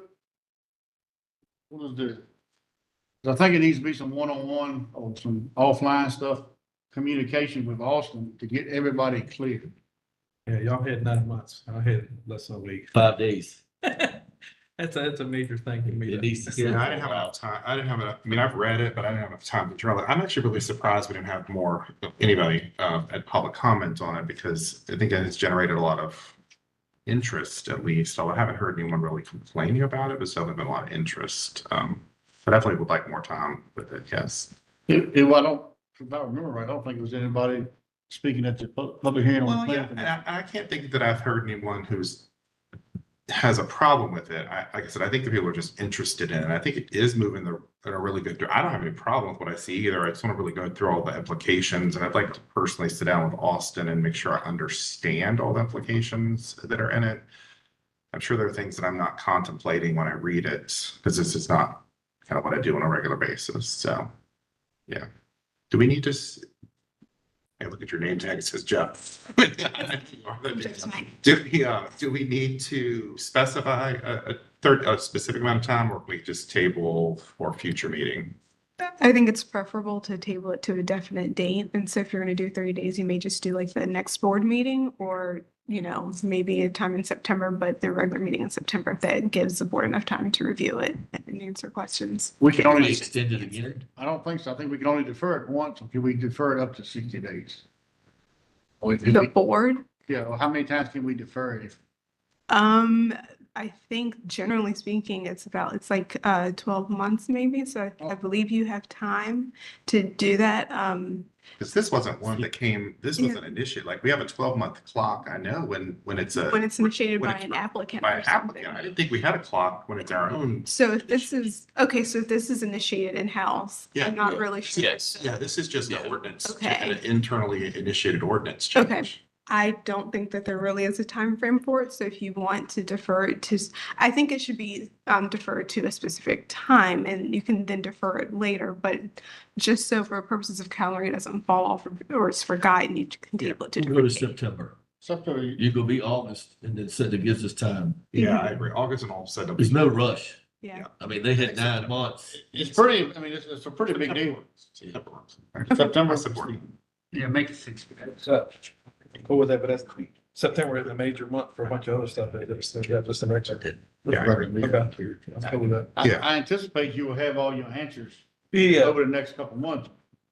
What does do? I think it needs to be some one-on-one or some offline stuff, communication with Austin to get everybody clear. Yeah, y'all had 9 months. I had less than a week. 5 days. That's a major thing for me. It needs to Yeah, sit I didn't for have a while. enough time. I didn't have enough. I mean, I've read it, but I didn't have enough time to drill it. I'm actually really surprised we didn't have more anybody at public comment on it because I think it's generated a lot of interest at least. Although I haven't heard anyone really complaining about it, but still there's been a lot of interest. But definitely would like more time with it. Yes. If I remember right, I don't think there was anybody speaking at the public hearing on the Well, yeah, plan. and I can't think that I've heard anyone has a problem with it. Like I said, I think the people are just interested in it. I think it is moving in a really good direction. I don't have any problem with what I see either. I just want to really go through all the implications, and I'd like to personally sit down with Austin and make sure I understand all the implications that are in it. I'm sure there are things that I'm not contemplating when I read it because this is not kind of what I do on a regular basis. So, yeah. Do we need to? Hey, look at your name tag. It says Jeff. Do we need to specify a specific amount of time, or can we just table for future meeting? I think it's preferable to table it to a definite date. And so if you're going to do 30 days, you may just do like the next board meeting or, maybe a time in September, but the regular meeting in September, if that gives the board enough time to review it and answer questions. We can only Extend it again. I don't think so. I think we can only defer it once. Or can we defer it up to 60 days? Or if The we- board, Yeah, or how many times can we defer it? I think generally speaking, it's like 12 months maybe. So I believe you have time to do that. Because this wasn't one that came, this wasn't initiated, like we have a 12-month clock, I know, when it's When it's initiated when by it's an applicant by or an something. applicant. I didn't think we had a clock when it's our own. So if this is, okay, so if this is initiated in-house, Yeah, I'm not really sure. Yes, yeah, this is just an ordinance, Okay. an internally initiated ordinance Okay. change. I don't think that there really is a time frame for it. So if you want to defer it to, I think it should be deferred to a specific time, and you can then defer it later. But just so for purposes of calendar, it doesn't fall off or it's forgotten, you can table it to We'll go to different date. September. September, You gonna be August and then said it gives us time. Yeah, I agree. August and all said. There's no rush. Yeah. I mean, they hit 9 months. it's pretty, I mean, it's a pretty big deal. September. I support it. Yeah, make it 6. So, go with that, but that's September is a major month for a bunch of other stuff. Just an extra. Yeah, I agree. Okay. Let's go with that. Yeah. I anticipate you will have all your answers Yeah. over the next couple of months,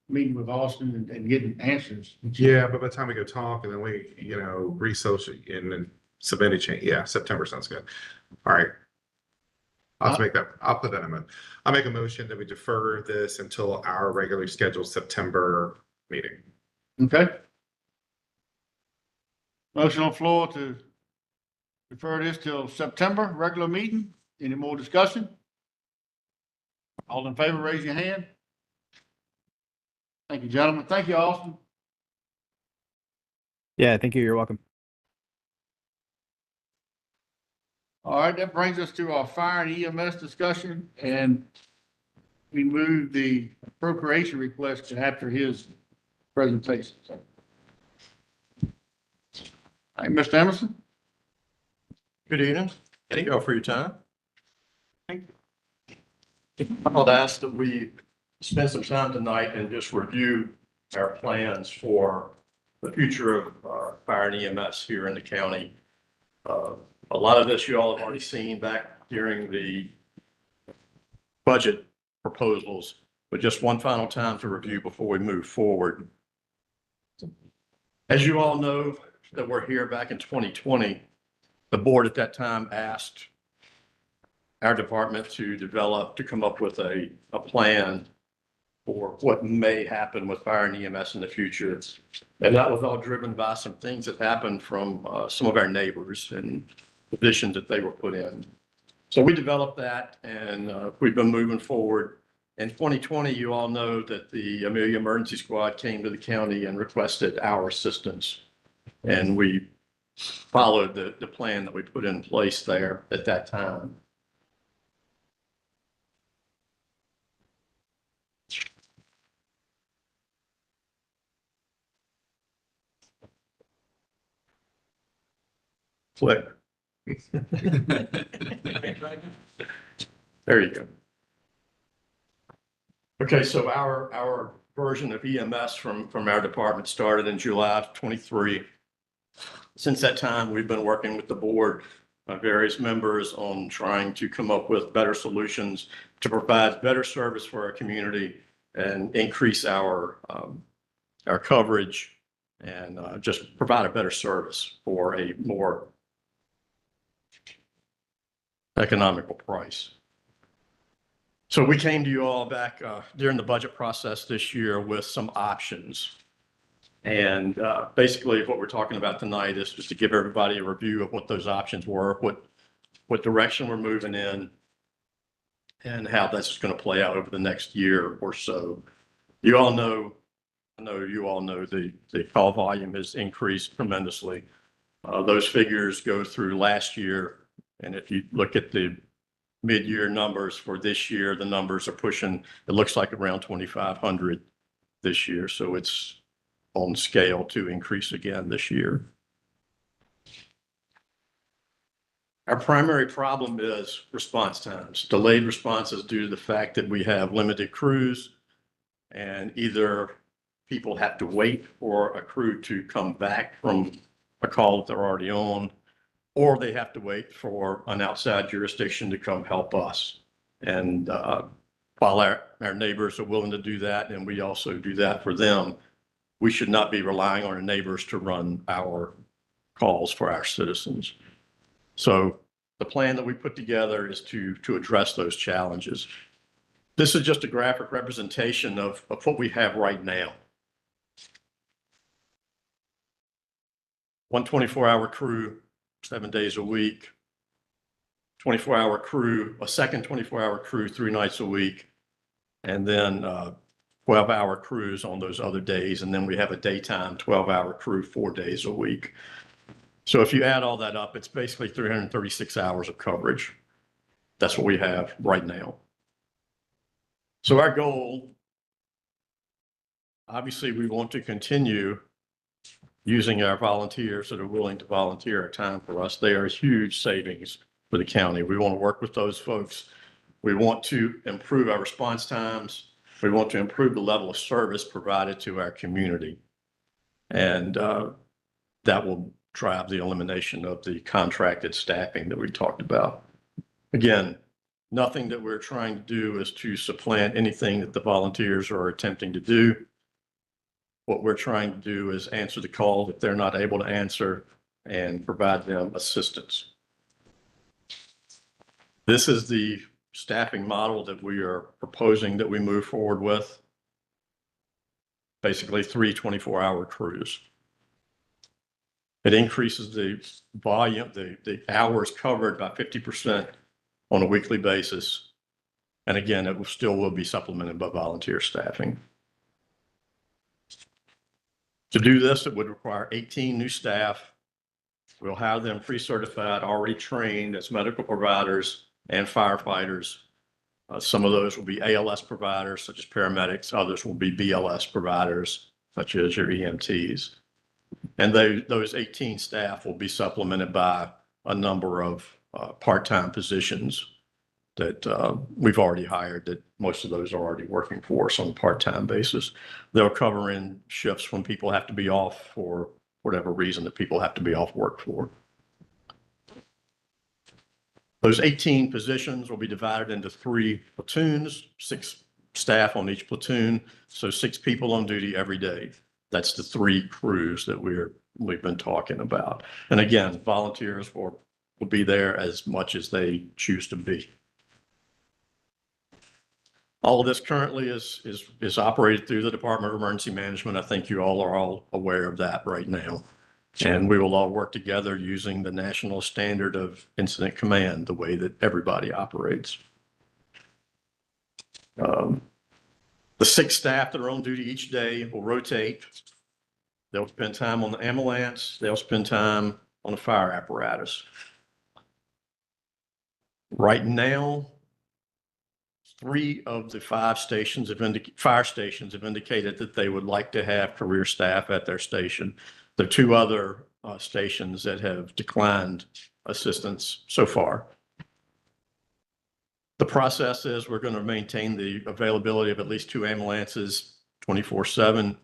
meeting with Austin and getting answers. Yeah, but by the time we go talk and then we, research and then submit a change, yeah, September sounds good. All right. I'll put that in a, I'll make a motion that we defer this until our regularly scheduled September meeting. Okay. Motion on floor to defer this till September, regular meeting. Any more discussion? All in favor, raise your hand. Thank you, gentlemen. Thank you, Austin. Yeah, thank you. You're welcome. All right, that brings us to our fire and EMS discussion, and we move the appropriation request to after his presentation. Hey, Mr. Emerson? Good evening. Thank you all for your time. I would ask that we spend some time tonight and just review our plans for the future of fire and EMS here in the county. A lot of this you all have already seen back during the budget proposals, but just one final time to review before we move forward. As you all know that we're here back in 2020, the board at that time asked our department to come up with a plan for what may happen with fire and EMS in the future. And that was all driven by some things that happened from some of our neighbors and positions that they were put in. So we developed that, and we've been moving forward. In 2020, you all know that the Amelia Emergency Squad came to the county and requested our assistance. And we followed the plan that we put in place there at that time. Click. There you go. Okay, so our version of EMS from our department started in July of 23. Since that time, we've been working with the board, various members on trying to come up with better solutions to provide better service for our community and increase our coverage and just provide a better service for a more economical price. So we came to you all back during the budget process this year with some options. And basically what we're talking about tonight is just to give everybody a review of what those options were, what direction we're moving in, and how that's going to play out over the next year or so. You all know, I know you all know the call volume has increased tremendously. Those figures go through last year. And if you look at the mid-year numbers for this year, the numbers are pushing, it looks like around 2,500 this year. So it's on scale to increase again this year. Our primary problem is response times, delayed responses due to the fact that we have limited crews, and either people have to wait for a crew to come back from a call that they're already on, or they have to wait for an outside jurisdiction to come help us. And while our neighbors are willing to do that, and we also do that for them, we should not be relying on our neighbors to run our calls for our citizens. So the plan that we put together is to address those challenges. This is just a graphic representation of what we have right now. One 24-hour crew, 7 days a week, 24-hour crew, a second 24-hour crew, 3 nights a week, and then 12-hour crews on those other days. And then we have a daytime 12-hour crew 4 days a week. So if you add all that up, it's basically 336 hours of coverage. That's what we have right now. So our goal, obviously, we want to continue using our volunteers that are willing to volunteer our time for us. They are huge savings for the county. We want to work with those folks. We want to improve our response times. We want to improve the level of service provided to our community. And that will drive the elimination of the contracted staffing that we talked about. Again, nothing that we're trying to do is to supplant anything that the volunteers are attempting to do. What we're trying to do is answer the call that they're not able to answer and provide them assistance. This is the staffing model that we are proposing that we move forward with. Basically 3 24-hour crews. It increases the volume, the hours covered by 50% on a weekly basis. And again, it will be supplemented by volunteer staffing. To do this, it would require 18 new staff. We'll have them pre-certified, already trained as medical providers and firefighters. Some of those will be ALS providers, such as paramedics. Others will be BLS providers, such as your EMTs. And those 18 staff will be supplemented by a number of part-time positions that we've already hired, that most of those are already working for us on a part-time basis. They'll cover in shifts when people have to be off for whatever reason that people have to be off work for. Those 18 positions will be divided into 3 platoons, 6 staff on each platoon, so 6 people on duty every day. That's the 3 crews that we've been talking about. And again, volunteers will be there as much as they choose to be. All of this currently is operated through the Department of Emergency Management. I think you all are all aware of that right now. And we will all work together using the national standard of incident command, the way that everybody operates. The 6 staff that are on duty each day will rotate. They'll spend time on the ambulance. They'll spend time on the fire apparatus. Right now, 3 of the 5 stations fire stations have indicated that they would like to have career staff at their station. There are 2 other stations that have declined assistance so far. The process is we're going to maintain the availability of at least 2 ambulances 24/7.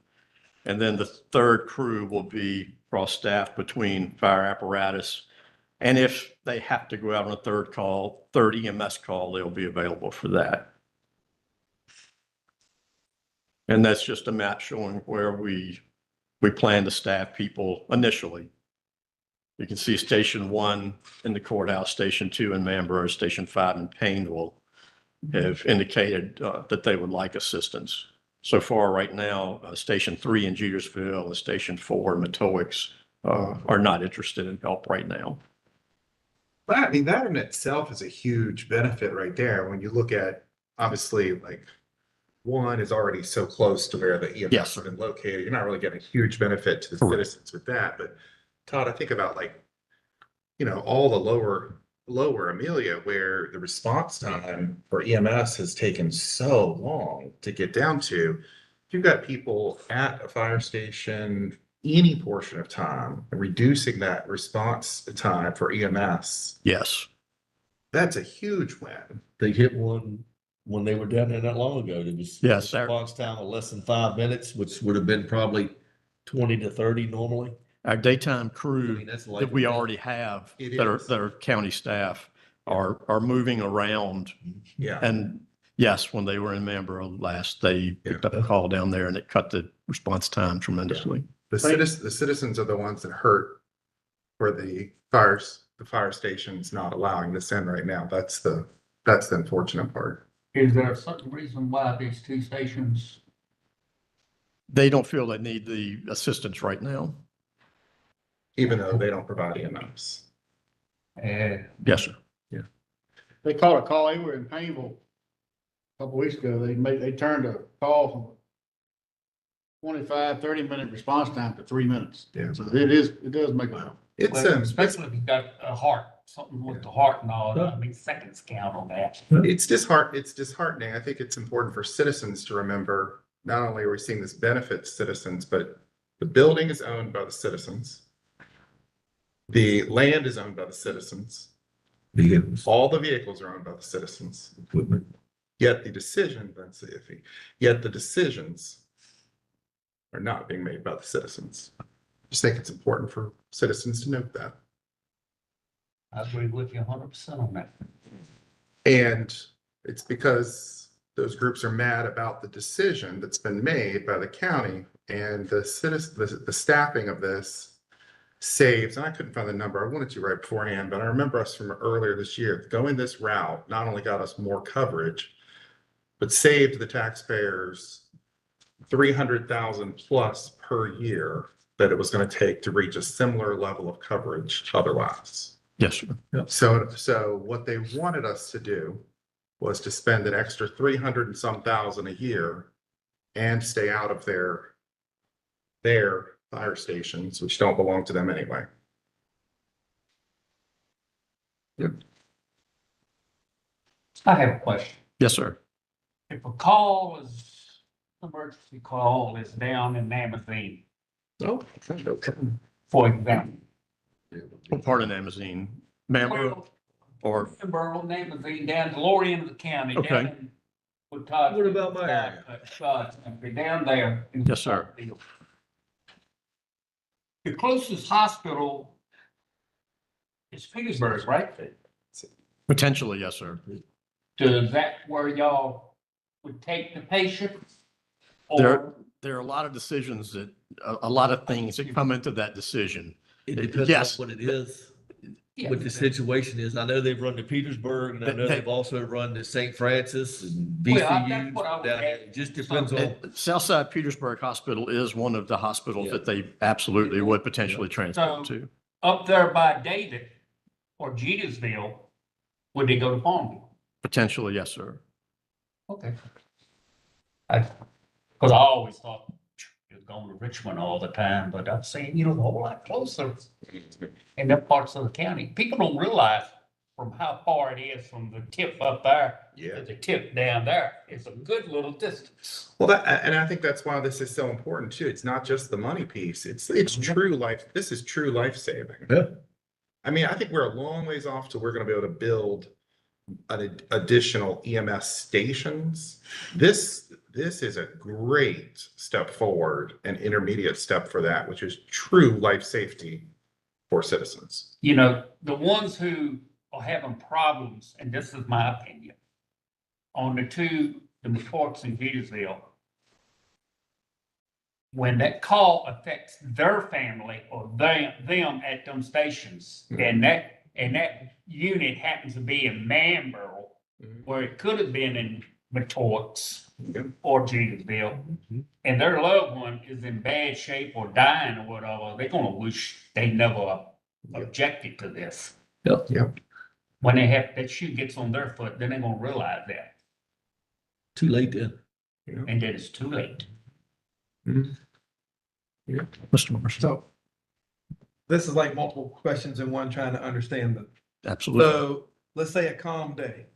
And then the 3rd crew will be cross-staffed between fire apparatus. And if they have to go out on a 3rd call, 3rd EMS call, they'll be available for that. And that's just a map showing where we plan to staff people initially. You can see Station 1 in the courthouse, Station 2 in Manborough, Station 5 in Painville have indicated that they would like assistance. So far right now, Station 3 in Jetersville and Station 4 in Matoix are not interested in help right now. But I mean, that in itself is a huge benefit right there. When you look at, obviously, like 1 is already so close to where the EMS has been located. You're not really getting a huge benefit to the citizens with that. But Todd, I think about all the lower Amelia, where the response time for EMS has taken so long to get down to. If you've got people at a fire station any portion of time, reducing that response time for EMS. Yes. That's a huge win. They hit one when they were down there not long ago. It was response time of less than 5 minutes, which would have been probably 20 to 30 normally. Our daytime crew that we already have that are county staff are moving around. Yeah. And yes, when they were in Manborough last, they picked up a call down there and it cut the response time tremendously. The citizens are the ones that hurt for the fire station's not allowing this in right now. That's the unfortunate part. Is there a certain reason why these 2 stations? They don't feel they need the assistance right now. Even though they don't provide EMS. Yes, sir. Yeah. They caught a call. They were in Painville a couple weeks ago. They turned a call from 25, 30-minute response time to 3 minutes. Yeah. So it does make a. It's, Especially if you've got a heart, something with the heart and all, I mean, seconds count on that. It's disheartening. I think it's important for citizens to remember, not only are we seeing this benefit citizens, but the building is owned by the citizens. The land is owned by the citizens. All the vehicles are owned by the citizens. Yet the decision, that's iffy, yet the decisions are not being made by the citizens. I just think it's important for citizens to note that. I agree with you 100% on that. And it's because those groups are mad about the decision that's been made by the county, and the staffing of this saves, and I couldn't find the number. I wanted to right beforehand, but I remember us from earlier this year, going this route not only got us more coverage, but saved the taxpayers 300,000 plus per year that it was going to take to reach a similar level of coverage otherwise. Yes, sir. So what they wanted us to do was to spend an extra 300 and some thousand a year and stay out of their fire stations, which don't belong to them anyway. I have a question. Yes, sir. If an emergency call is down in Amazon, Oh, okay. for example. What part of Amazon? Mammoth or? Burl, Amazon, down the lower end of the county. Okay. Down in Watauga, What about my area? Down there. in Yes, sir. Scottsdale. The closest hospital is Petersburg, right? Potentially, yes, sir. Does that where y'all would take the patient? There are a lot of decisions that, a lot of things that come into that decision. It depends Yes. on what it is, Yeah. what the situation is. I know they've run to Petersburg, and I know they've also run to St. Francis and Well, that's VCU. what I was down there. asking. It just depends on. Southside Petersburg Hospital is one of the hospitals Yeah. that they absolutely would potentially transport So- to. Up there by David or Jetersville, would they go to Farmville? Potentially, yes, sir. Okay. Because I always thought you're going to Richmond all the time, but I'm saying, a whole lot closer in them parts of the county. People don't realize from how far it is from the tip up there to the tip down there. It's a good little distance. Well, and I think that's why this is so important too. It's not just the money piece. It's true life. This is true life saving. Yeah. I mean, I think we're a long ways off to we're going to be able to build an additional EMS stations. This is a great step forward, an intermediate step for that, which is true life safety for citizens. The ones who are having problems, and this is my opinion, on the McCourts and Petersville, when that call affects their family or them at them stations, and that unit happens to be in Manborough, where it could have been in McCourts or Jetersville, and their loved one is in bad shape or dying or whatever, they're gonna wish they never objected to this. Yep. When they have, that shoe gets on their foot, then they're gonna realize that, Too late then. and then it's too late. Mr. Marshall. So this is like multiple questions in one, trying to understand them. Absolutely. So let's say a calm day.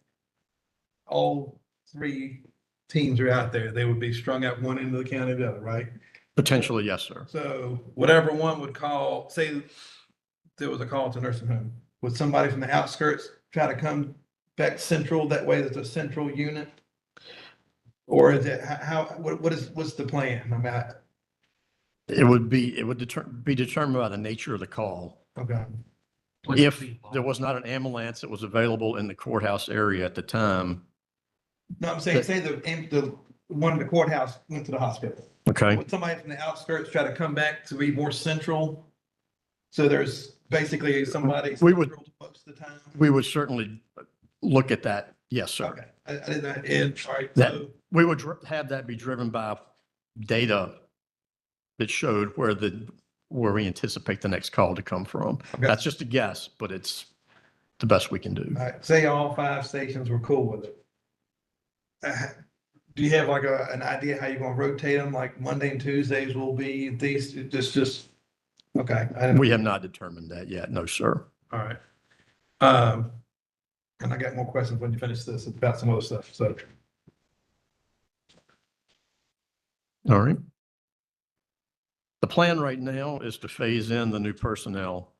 All three teams are out there. They would be strung out one end of the county to the other, right? Potentially, yes, sir. So whatever one would call, say there was a call to nursing home, would somebody from the outskirts try to come back central? That way there's a central unit? Or is it, what's the plan? I mean, It would be determined by the nature of the call. okay. If there was not an ambulance that was available in the courthouse area at the time, No, I'm saying, say the one in the courthouse went to the hospital. okay, Would somebody from the outskirts try to come back to be more central? So there's basically somebody. We would- central most of the time? we would certainly look at that. Yes, sir. Okay, I didn't, and, all right, That- so, We would have that be driven by data that showed where we anticipate the next call to come from. Okay. That's just a guess, but it's the best we can do. all right, say all five stations were cool with it. Do you have like an idea how you're gonna rotate them? Like Monday and Tuesdays will be these, just, okay. We have not determined that yet. No, sir. All right. And I got more questions when you finish this about some other stuff, so. All right. The plan right now is to phase in the new personnel.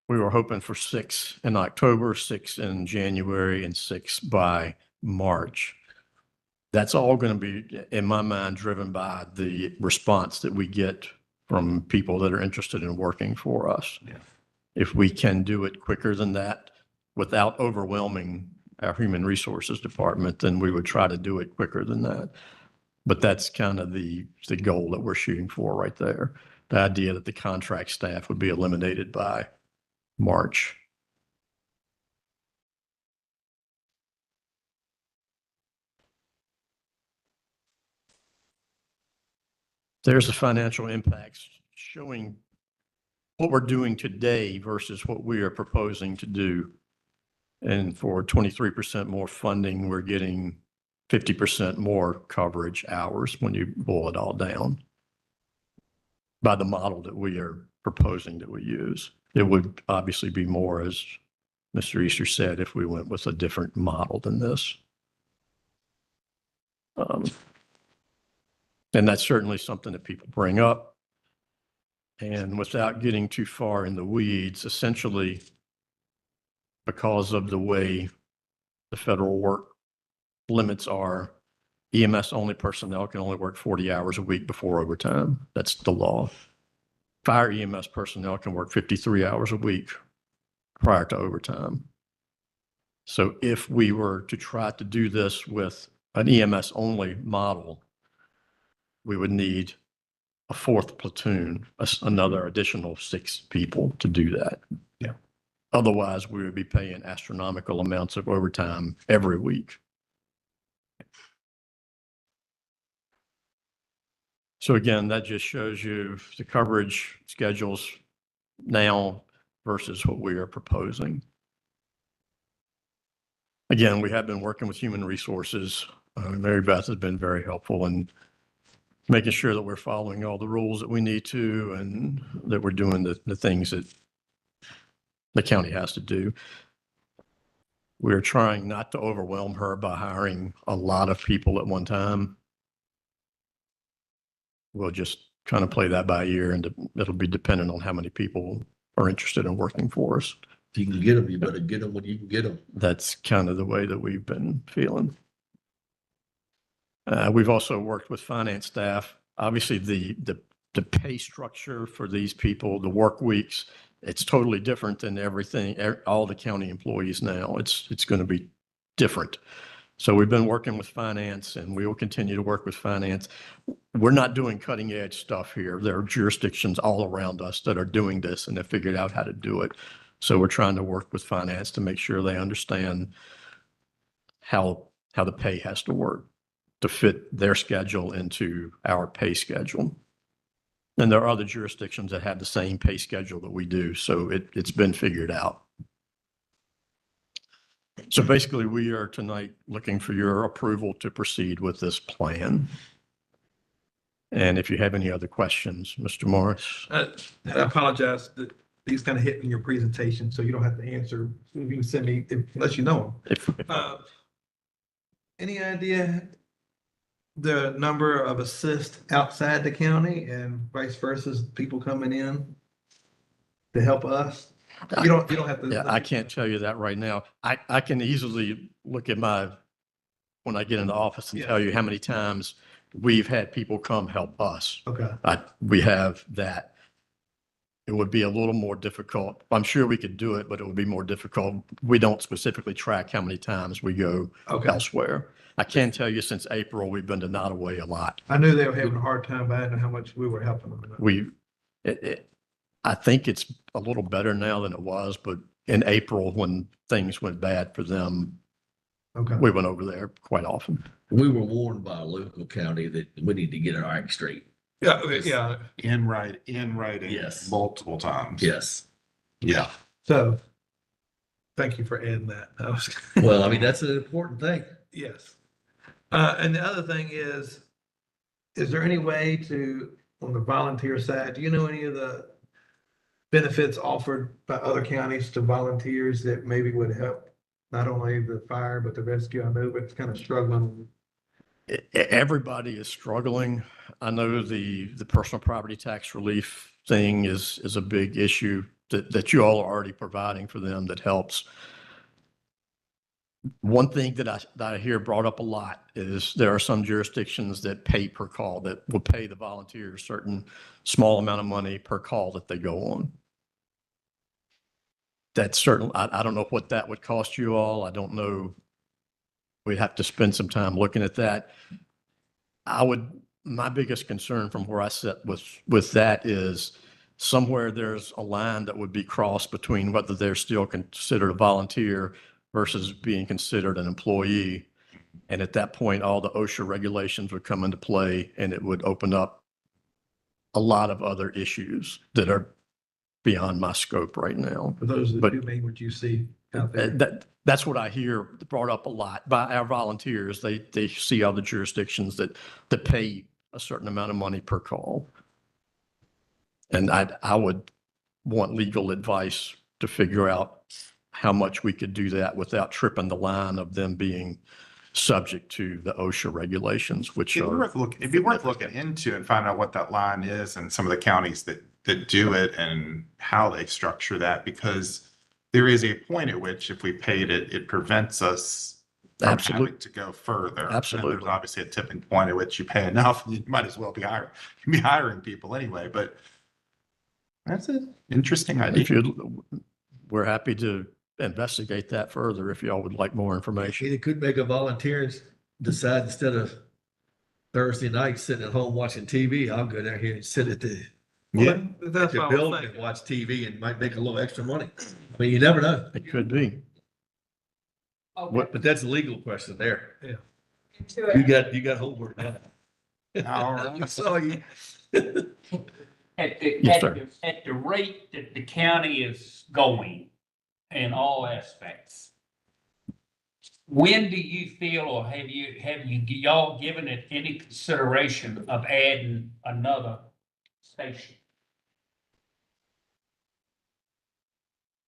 We were hoping for 6 in October, 6 in January, and 6 by March. That's all going to be, in my mind, driven by the response that we get from people that are interested in working for us. Yeah. If we can do it quicker than that without overwhelming our human resources department, then we would try to do it quicker than that. But that's kind of the goal that we're shooting for right there. The idea that the contract staff would be eliminated by March. There's the financial impacts showing what we're doing today versus what we are proposing to do. And for 23% more funding, we're getting 50% more coverage hours when you boil it all down by the model that we are proposing that we use. It would obviously be more, as Mr. Easter said, if we went with a different model than this. And that's certainly something that people bring up. And without getting too far in the weeds, essentially, because of the way the federal work limits are, EMS only personnel can only work 40 hours a week before overtime. That's the law. Fire EMS personnel can work 53 hours a week prior to overtime. So if we were to try to do this with an EMS only model, we would need a 4th platoon, another additional 6 people to do that. Yeah. Otherwise, we would be paying astronomical amounts of overtime every week. So again, that just shows you the coverage schedules now versus what we are proposing. Again, we have been working with human resources. Mary Beth has been very helpful in making sure that we're following all the rules that we need to and that we're doing the things that the county has to do. We're trying not to overwhelm her by hiring a lot of people at one time. We'll just kind of play that by ear, and it'll be dependent on how many people are interested in working for us. If you can get them, you better get them when you can get them. That's kind of the way that we've been feeling. We've also worked with finance staff. Obviously, the pay structure for these people, the work weeks, it's totally different than everything, all the county employees now. It's going to be different. So we've been working with finance, and we will continue to work with finance. We're not doing cutting edge stuff here. There are jurisdictions all around us that are doing this, and they've figured out how to do it. So we're trying to work with finance to make sure they understand how the pay has to work to fit their schedule into our pay schedule. And there are other jurisdictions that have the same pay schedule that we do. So it's been figured out. So basically, we are tonight looking for your approval to proceed with this plan. And if you have any other questions, Mr. Morris. I apologize that these kind of hit in your presentation, so you don't have to answer. You can send me, unless you know them. Any idea the number of assists outside the county and vice versa, people coming in to help us? You don't have to. Yeah, I can't tell you that right now. I can easily look at when I get in the office and tell you how many times we've had people come help us. Okay. We have that. It would be a little more difficult. I'm sure we could do it, but it would be more difficult. We don't specifically track how many times we go elsewhere. I can tell you since April, we've been to Nottaway a lot. I knew they were having a hard time, but I didn't know how much we were helping them. I think it's a little better now than it was, but in April, when things went bad for them, we went over there quite often. We were warned by a local county that we need to get our act straight. Yeah, yeah. In writing. Yes. Multiple times. Yes. Yeah. So Thank you for adding that. That was- Well, I mean, that's an important thing. Yes. And the other thing is there any way to, on the volunteer side, do you know any of the benefits offered by other counties to volunteers that maybe would help not only the fire, but the rescue? I know it's kind of struggling. Everybody is struggling. I know the personal property tax relief thing is a big issue that you all are already providing for them that helps. One thing that I hear brought up a lot is there are some jurisdictions that pay per call, that will pay the volunteer a certain small amount of money per call that they go on. That's certain. I don't know what that would cost you all. I don't know. We'd have to spend some time looking at that. My biggest concern from where I sit with that is somewhere there's a line that would be crossed between whether they're still considered a volunteer versus being considered an employee. And at that point, all the OSHA regulations would come into play, and it would open up a lot of other issues that are beyond my scope right now. Those are the But two main ones you see out there. that's what I hear brought up a lot by our volunteers. They see other jurisdictions that pay a certain amount of money per call. And I would want legal advice to figure out how much we could do that without tripping the line of them being subject to the OSHA regulations, which It'd be worth looking into and find out what that line is and some of the counties that do it and how they structure that, because there is a point at which if we paid it, it prevents us from having to go further. Absolutely. And there's obviously a tipping point at which you pay enough, you might as well be hiring people anyway, but that's an interesting idea. We're happy to investigate that further if y'all would like more information. It could make a volunteers decide instead of Thursday night sitting at home watching TV, I'll go down here and sit at the That's what I was building thinking. and watch TV and might make a little extra money. I mean, you never know. It could be. But that's a legal question there. Yeah. You got homework now. All right. I saw you. At Yes, sir. the rate that the county is going in all aspects, when do you feel, or have y'all given it any consideration of adding another station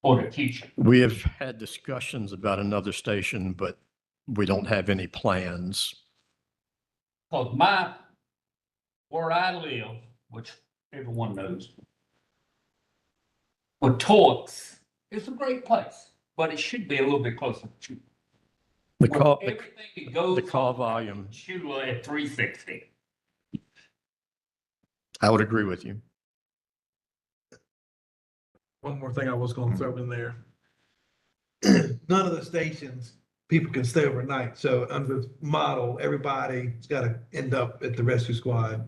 for the future? We have had discussions about another station, but we don't have any plans. Because where I live, which everyone knows, with Torts, it's a great place, but it should be a little bit closer to everything that goes. The call volume. Shula at 360. I would agree with you. One more thing I was gonna throw in there. None of the stations, people can stay overnight. So under the model, everybody's gotta end up at the rescue squad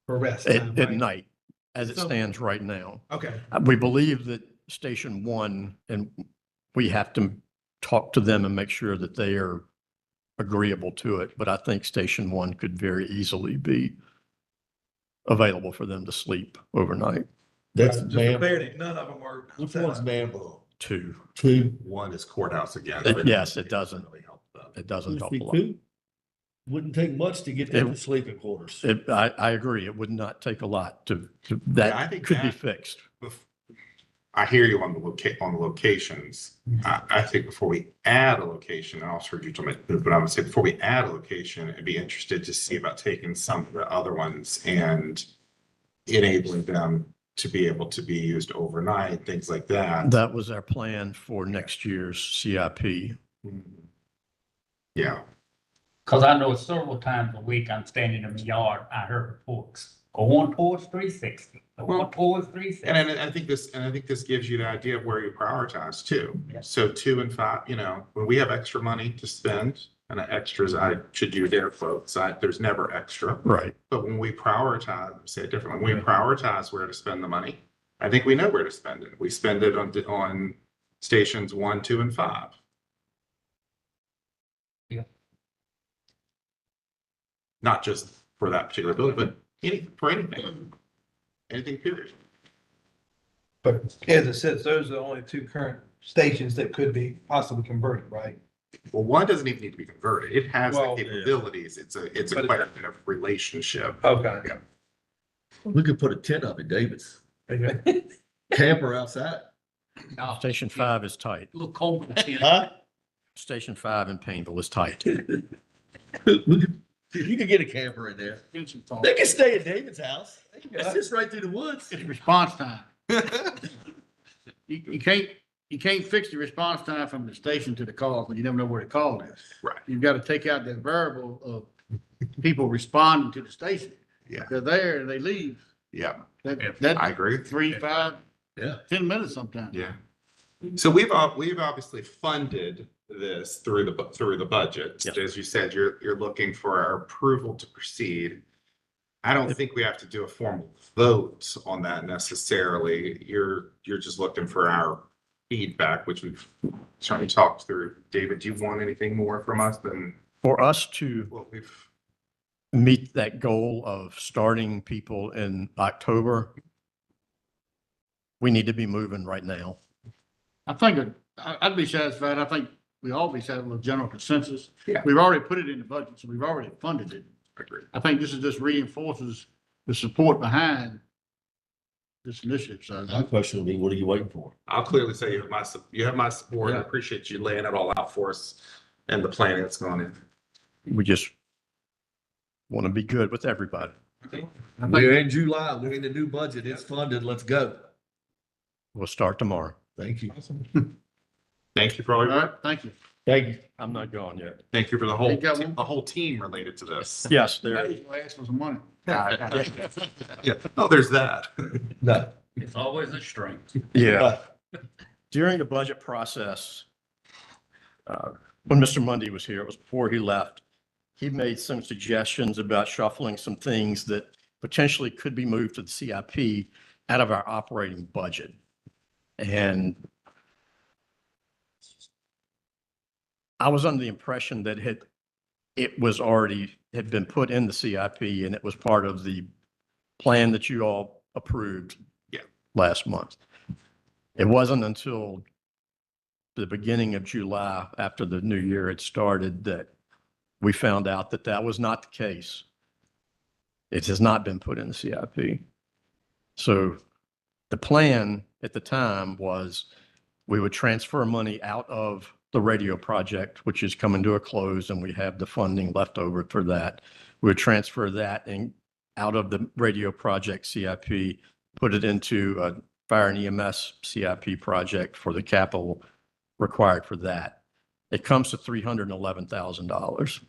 for rest time, At right? night, as it So- stands right now. Okay, We believe that Station 1, and we have to talk to them and make sure that they are agreeable to it, but I think Station 1 could very easily be available for them to sleep overnight. That's just for man. clarity, none of them are. Which one's Manbro? 2. One is courthouse again. Yes, it doesn't. It doesn't help a lot. Wouldn't take much to get them to sleeping quarters. I agree. It would not take a lot to I that think could be that- fixed. I hear you on the locations. I think before we add a location, and I also heard you talking about, but I would say before we add a location, I'd be interested to see about taking some of the other ones and enabling them to be able to be used overnight, things like that. That was our plan for next year's CIP. Yeah. Because I know several times a week I'm standing in the yard, I heard reports, go on towards 360, go on towards 360. And I think this gives you the idea of where you prioritize too. So 2 and 5, when we have extra money to spend, and extras, I should use air quotes, there's never extra. Right. But when we prioritize, say it differently, when we prioritize where to spend the money, I think we know where to spend it. We spend it on stations 1, 2, and 5. Yeah. Not just for that particular building, but for anything period. But as it says, those are the only two current stations that could be possibly converted, right? Well, one doesn't even need to be converted. It has the Well, capabilities. It's a But it- question of relationship. Okay. Yeah. We could put a tent up in Davis, camper outside. Station 5 is tight. A little cold. Huh? Station 5 in Painville is tight. We could, you could get a camper in there. They can stay at David's house. It's just right through the woods. It's response time. You can't fix the response time from the station to the call when you never know where the call is. Right. You've got to take out that variable of people responding to the station. Yeah. They're there and they leave. Yeah. That I agree. 3, 5, Yeah. 10 minutes sometimes. Yeah. So we've obviously funded this through the budget. Yes. As you said, you're looking for our approval to proceed. I don't think we have to do a formal vote on that necessarily. You're just looking for our feedback, which we've certainly talked through. David, do you want anything more from us than For us to what we've? meet that goal of starting people in October, we need to be moving right now. I think I'd be satisfied. I think we all be satisfied with general consensus. Yeah. We've already put it in the budget, so we've already funded it. Agreed. I think this is just reinforces the support behind this initiative. So My question would be, what are you waiting for? I'll clearly say you have my support. I Yeah. appreciate you laying it all out for us and the planning that's gone in. We just want to be good with everybody. We're in July, we're in the new budget, it's funded, let's go. We'll start tomorrow. Thank you. Thank you for all all your right, work. thank you. Thank you. I'm not gone yet. Thank you for the You got one? whole team related to this. Yes, Now there. he's gonna ask for some money. Yeah. Oh, there's that. No. It's always a strength. Yeah. During the budget process, when Mr. Mundy was here, it was before he left, he made some suggestions about shuffling some things that potentially could be moved to the CIP out of our operating budget. And I was under the impression that it was already, had been put in the CIP and it was part of the plan that you all approved last month. It wasn't until the beginning of July, after the new year had started, that we found out that that was not the case. It has not been put in the CIP. So the plan at the time was we would transfer money out of the radio project, which is coming to a close, and we have the funding left over for that. We would transfer that out of the radio project CIP, put it into a fire and EMS CIP project for the capital required for that. It comes to $311,000.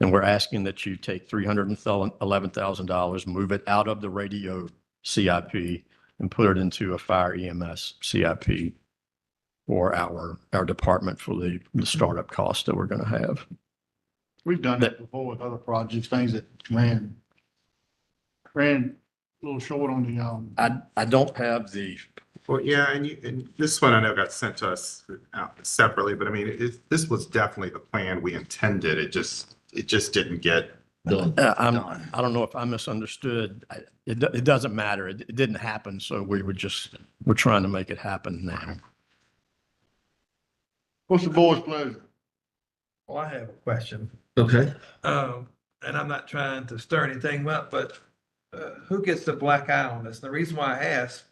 And we're asking that you take $311,000, move it out of the radio CIP and put it into a fire EMS CIP for our department for the startup costs that we're going to have. We've done that before with other projects, things that ran a little short on the, I don't have the, Well, yeah, and this one I know got sent to us out separately, but I mean, this was definitely the plan we intended. It just didn't get Done. I don't know if I misunderstood. It doesn't matter. It didn't happen. So we're trying to make it happen now. what's the board's pleasure? Well, I have a question. Okay. And I'm not trying to stir anything up, but who gets the black eye on this? The reason why I ask,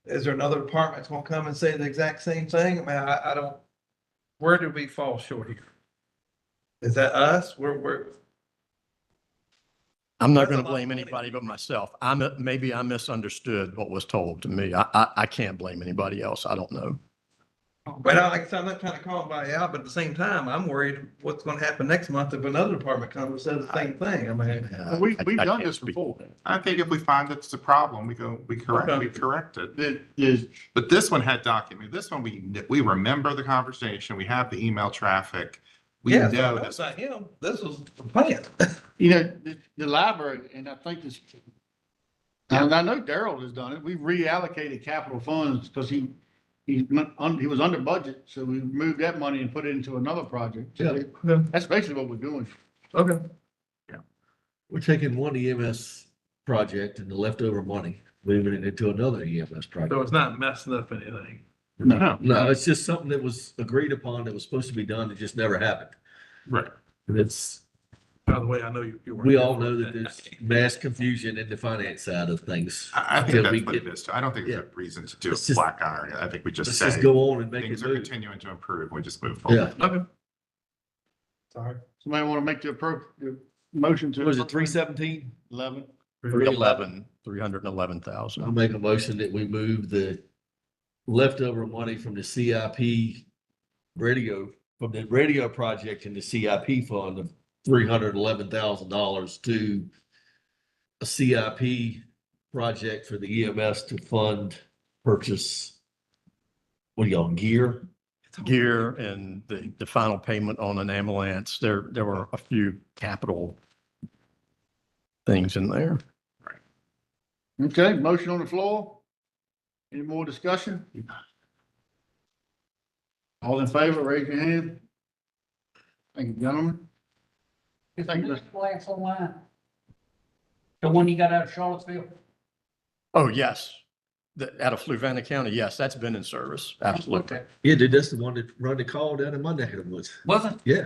is there another department that's gonna come and say the exact same thing? I mean, I don't, where do we fall short here? Is that us? I'm not That's going a to lot blame of money. anybody but myself. Maybe I misunderstood what was told to me. I can't blame anybody else. I don't know. But like I said, I'm not trying to call anybody out, but at the same time, I'm worried what's gonna happen next month if another department comes and says the same thing. I mean, We've I done can't this speak. before. I think if we find that it's a problem, we correct it. That is, But this one had document. This one, we remember the conversation. We have the email traffic. We yeah, know that's this. not him. This was the plan. you know, the library, and I think this, and I know Daryl has done it. We reallocated capital funds because he was under budget, so we moved that money and put it into another project. So Yeah. that's basically what we're doing. Okay. We're taking one EMS project and the leftover money, moving it into another EMS project. So it's not messing up anything. No. No, it's just something that was agreed upon that was supposed to be done. It just never happened. Right. And it's, By the way, I know you. we all know that there's mass confusion in the finance side of things. I think Till that's we what it get- is too. I don't think there's Yeah. a reason to do a Let's just- black iron. I think we just Let's say just go on and make things it are move. continuing to improve. We just move Yeah. forward. Okay. Sorry. Somebody want to make the appropriate motion to? What is it, 317? 11? 311,000. I'll make a motion that we move the leftover money from the CIP radio, from the radio project in the CIP fund of $311,000 to a CIP project for the EMS to fund purchase. What do y'all, gear? Gear and the final payment on an ambulance. There were a few capital things in there. Okay, motion on the floor. Any more discussion? All in favor, raise your hand. Thank you, gentlemen. Is Thank you. the glass online? The one you got out of Charlottesville? Oh, yes. Out of Fluvanna County, yes, that's been in service. Absolutely. Okay. Yeah, dude, that's the one that run the call down in my neck of the woods. Was it? Yeah.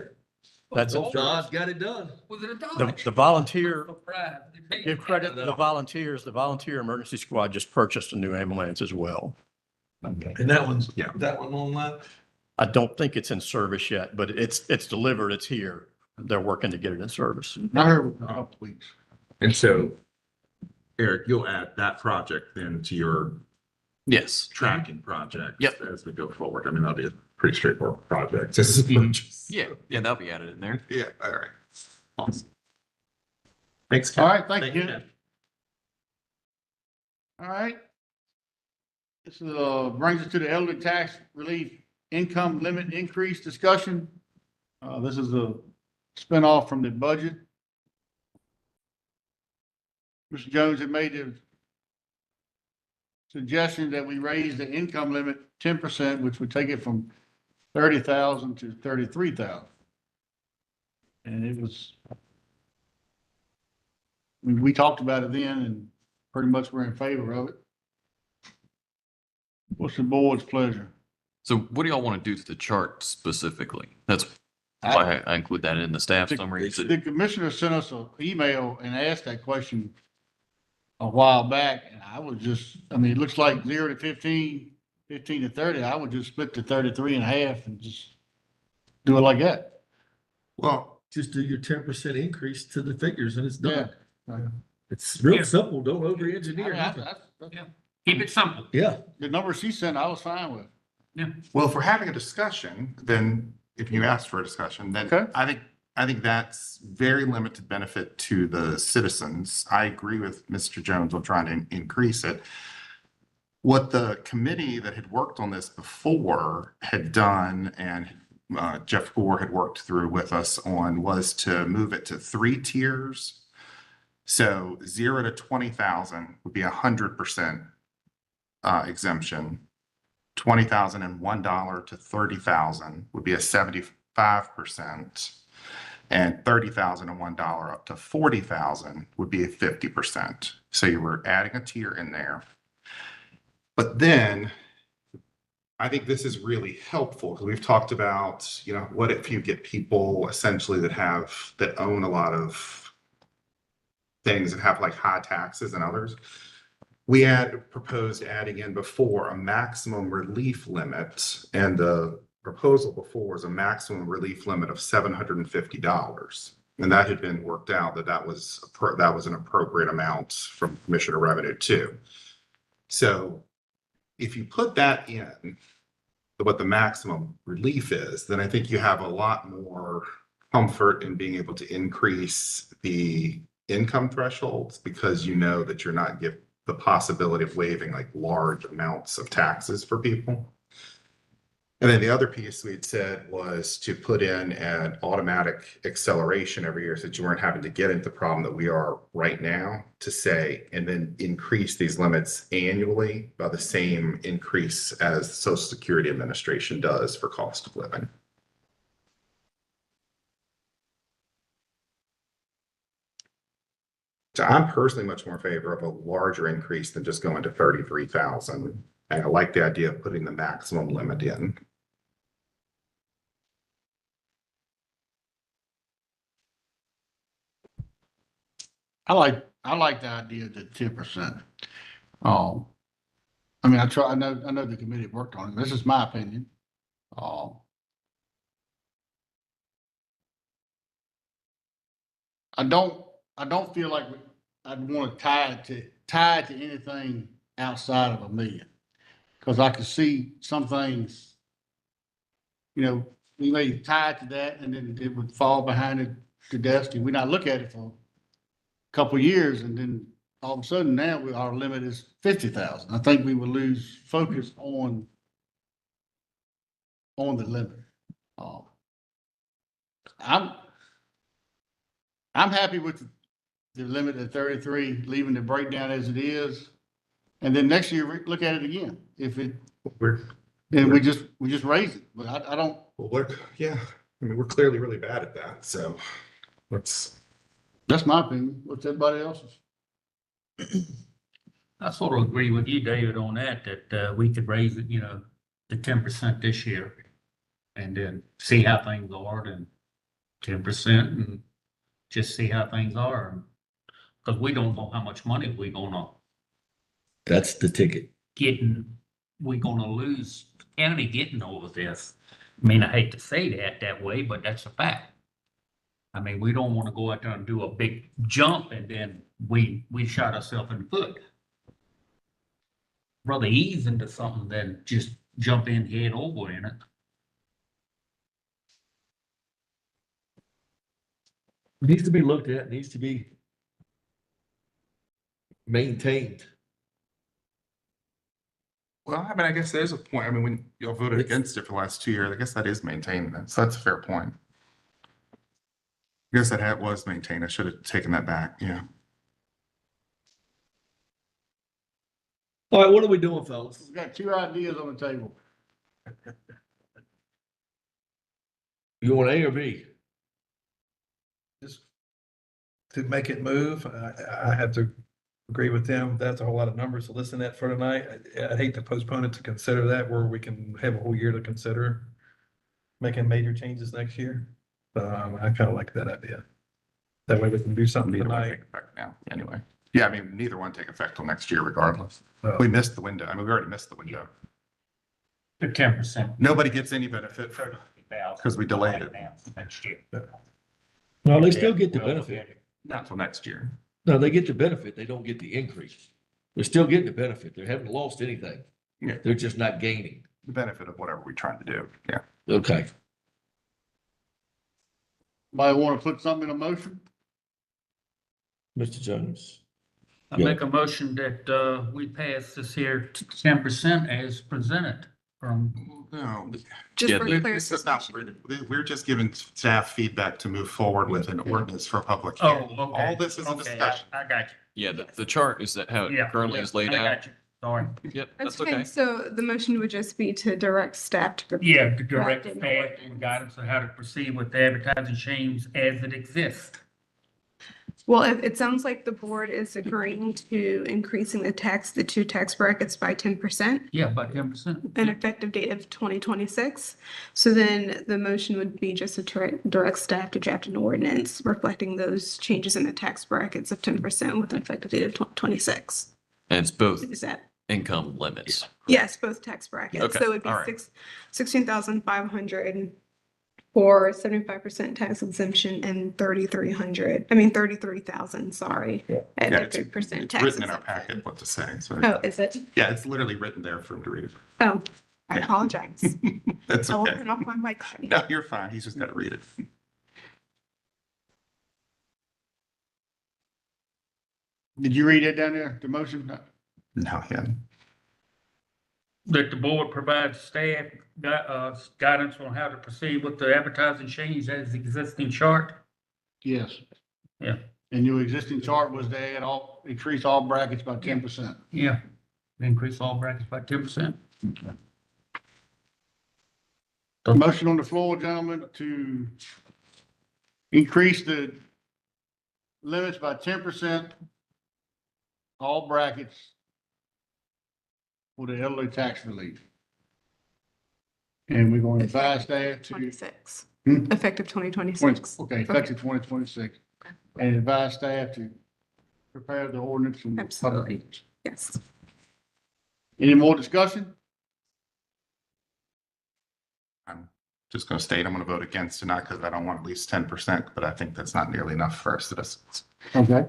That's Oh, Dodge got it done. Was it a the Dodge? volunteer, Surprise. give credit to the volunteers. The volunteer emergency squad just purchased a new ambulance as well. And that one's, that one online? I don't think it's in service yet, but it's delivered. It's here. They're working to get it in service. I heard a couple weeks. And so, Eric, you'll add that project then to your Yes. tracking project. Yep. As we go forward. I mean, that'll be a pretty straightforward project. This is a purchase. Yeah, that'll be added in there. Yeah, all right. Awesome. Thanks. All Ken. right, thank you. All right. This brings us to the elderly tax relief income limit increase discussion. This is a spinoff from the budget. Mr. Jones had made the suggestion that we raise the income limit 10%, which would take it from 30,000 to 33,000. And it was, we talked about it then and pretty much we're in favor of it. What's the board's pleasure? So what do y'all want to do to the chart specifically? That's why I include that in the staff summary. Is it- The commissioner sent us an email and asked that question a while back, and I was just, I mean, it looks like 0 to 15, 15 to 30. I would just split to 33 and a half and just do it like that. Well, just do your 10% increase to the figures and it's done. Yeah. It's real Yeah. simple. Don't over engineer I- nothing. Keep it simple. Yeah. The number she sent, I was fine with. Well, if we're having a discussion, then if you asked for a discussion, then Okay. I think that's very limited benefit to the citizens. I agree with Mr. Jones on trying to increase it. What the committee that had worked on this before had done, and Jeff Gore had worked through with us on, was to move it to 3 tiers. So 0 to 20,000 would be 100% exemption. $20,001 to 30,000 would be a 75%. And $30,001 up to 40,000 would be a 50%. So you were adding a tier in there. But then I think this is really helpful because we've talked about, you know, what if you get people essentially that own a lot of things that have like high taxes and others. We had proposed adding in before a maximum relief limit, and the proposal before was a maximum relief limit of $750. And that had been worked out that was an appropriate amount from Commissioner Revenue too. So if you put that in, what the maximum relief is, then I think you have a lot more comfort in being able to increase the income thresholds because you know that you're not giving the possibility of waiving like large amounts of taxes for people. And then the other piece we had said was to put in an automatic acceleration every year so that you weren't having to get into the problem that we are right now to say, and then increase these limits annually by the same increase as the Social Security Administration does for cost of living. So I'm personally much more in favor of a larger increase than just going to 33,000 And I like the idea of putting the maximum limit in. I like the idea of the 10%. I mean, I know the committee worked on it. This is my opinion. I don't feel like I'd want to tie it to anything outside of Amelia. Because I could see some things, you know, we may tie it to that and then it would fall behind the desk and we not look at it for a couple of years and then all of a sudden now our limit is 50,000. I think we would lose focus on the limit. I'm happy with the limit at 33, leaving the breakdown as it is. And then next year, look at it again. If it, and we just raise it, but I don't. Well, yeah, I mean, we're clearly really bad at that, so That's my opinion. What's everybody else's? I sort of agree with you, David, on that we could raise it, to 10% this year. And then see how things are, and 10% and just see how things are. Because we don't know how much money we're gonna That's the ticket. we're gonna lose county getting over this. I mean, I hate to say that way, but that's a fact. I mean, we don't want to go out there and do a big jump and then we shot ourselves in the foot. Rather ease into something than just jump in head over in it. Needs to be looked at, needs to be maintained. Well, I mean, I guess there's a point. I mean, when y'all voted against it for the last 2 years, I guess that is maintained. So that's a fair point. I guess that was maintained. I should have taken that back. Yeah. All right, what are we doing, fellas? We've got two ideas on the table. You want A or B? Just to make it move, I have to agree with them. That's a whole lot of numbers to listen at for tonight. I hate to postpone it to consider that where we can have a whole year to consider making major changes next year. I kind of like that idea. That way we can do something Neither one tonight. take effect now, anyway. Yeah, I mean, neither one take effect till next year regardless. We missed the window. I mean, we already missed the window. The 10%. Nobody gets any benefit because we delayed it. Next year. No, they still get the benefit. Not till next year. No, they get the benefit. They don't get the increase. They're still getting the benefit. They haven't lost anything. Yeah. They're just not gaining. The benefit of whatever we're trying to do. Yeah. Okay. Anybody want to put something in a motion? Mr. Jones. I make a motion that we pass this here 10% as presented from. No. Just Yeah, for the- This is not, we're just giving staff feedback to move forward with an ordinance for public. Oh, hearing. okay. All this is a Okay, discussion. I got Yeah, the chart is that how it you. Yeah. currently yeah, is laid I out. got you. Sorry. Yep, That's that's okay. So the motion would just be to direct staff to. Yeah, to direct Draft an staff ordinance. and guidance on how to proceed with the advertising change as it exists. Well, it sounds like the board is agreeing to increasing the two tax brackets by 10%. Yeah, about 10%. An effective date of 2026. So then the motion would be just to direct staff to draft an ordinance reflecting those changes in the tax brackets of 10% with an effective date of 2026. And it's both Is that? income limits. Yes, both tax brackets. Okay, So it would be all right. 16,500 for 75% tax exemption and 33,000, sorry. At Yeah, a it's 3% tax written in our exemption. packet what to say. So, Oh, is it? yeah, it's literally written there for him to read it. Oh, I Yeah. apologize. That's I will okay. turn off my mic. No, you're fine. He's just got to read it. Did you read that down there, the motion? No, yeah. That the board provides staff guidance on how to proceed with the advertising change as existing chart. Yes. Yeah. And your existing chart was to add increase all brackets by 10%. Yeah. Increase all brackets by 10%. Motion on the floor, gentlemen, to increase the limits by 10%, all brackets for the elderly tax relief. And we're going to advise staff to. 26. Hmm? Effective 2026. Okay, effective 2026. And advise staff to prepare the ordinance and public Absolutely. hearings. Yes. Any more discussion? I'm just going to state I'm going to vote against tonight because I don't want at least 10%, but I think that's not nearly enough for our citizens. Okay.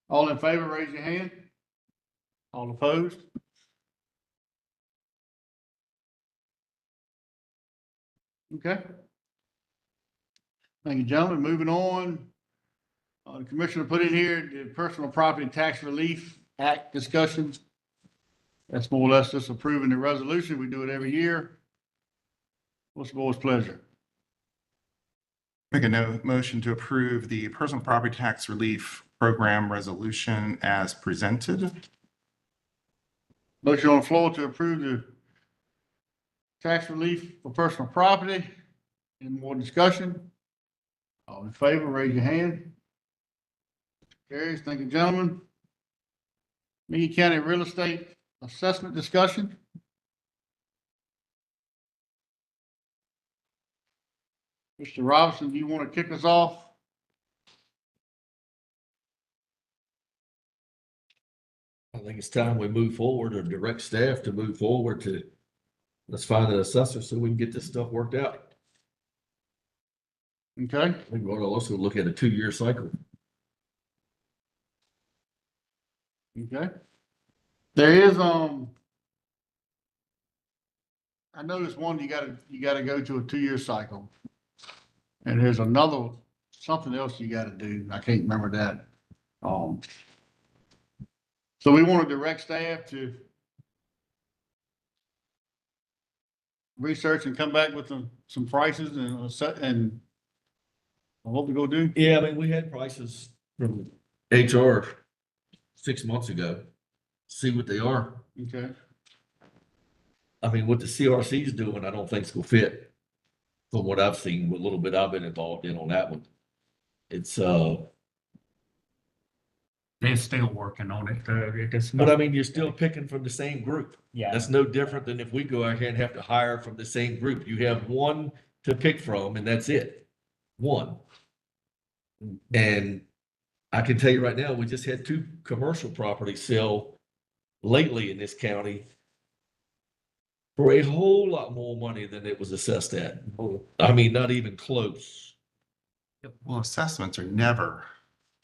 All in favor, raise your hand. All opposed? Okay. Thank you, gentlemen. Moving on. The commissioner put in here the Personal Property Tax Relief Act discussions. That's more or less just approving the resolution. We do it every year. What's the board's pleasure? Make a motion to approve the Personal Property Tax Relief Program resolution as presented. Motion on the floor to approve the tax relief for personal property. Any more discussion? All in favor, raise your hand. Carries. Thank you, gentlemen. Meade County Real Estate Assessment discussion. Mr. Robinson, do you want to kick us off? I think it's time we move forward or direct staff to move forward to, let's find an assessor so we can get this stuff worked out. Okay. I think we'll also look at a 2-year cycle. Okay. There is, I noticed one, you gotta go to a 2-year cycle. And there's another, something else you gotta do. I can't remember that. So we want to direct staff to research and come back with some prices and what we gonna do? Yeah, I mean, we had prices from HR 6 months ago. See what they are. Okay. I mean, what the CRC is doing, I don't think it's gonna fit. From what I've seen, what little bit I've been involved in on that one. It's, They're still working on it. but I mean, you're still picking from the same group. Yeah. That's no different than if we go out here and have to hire from the same group. You have one to pick from and that's it. One. And I can tell you right now, we just had 2 commercial properties sell lately in this county for a whole lot more money than it was assessed at. I mean, not even close. Well, assessments are never,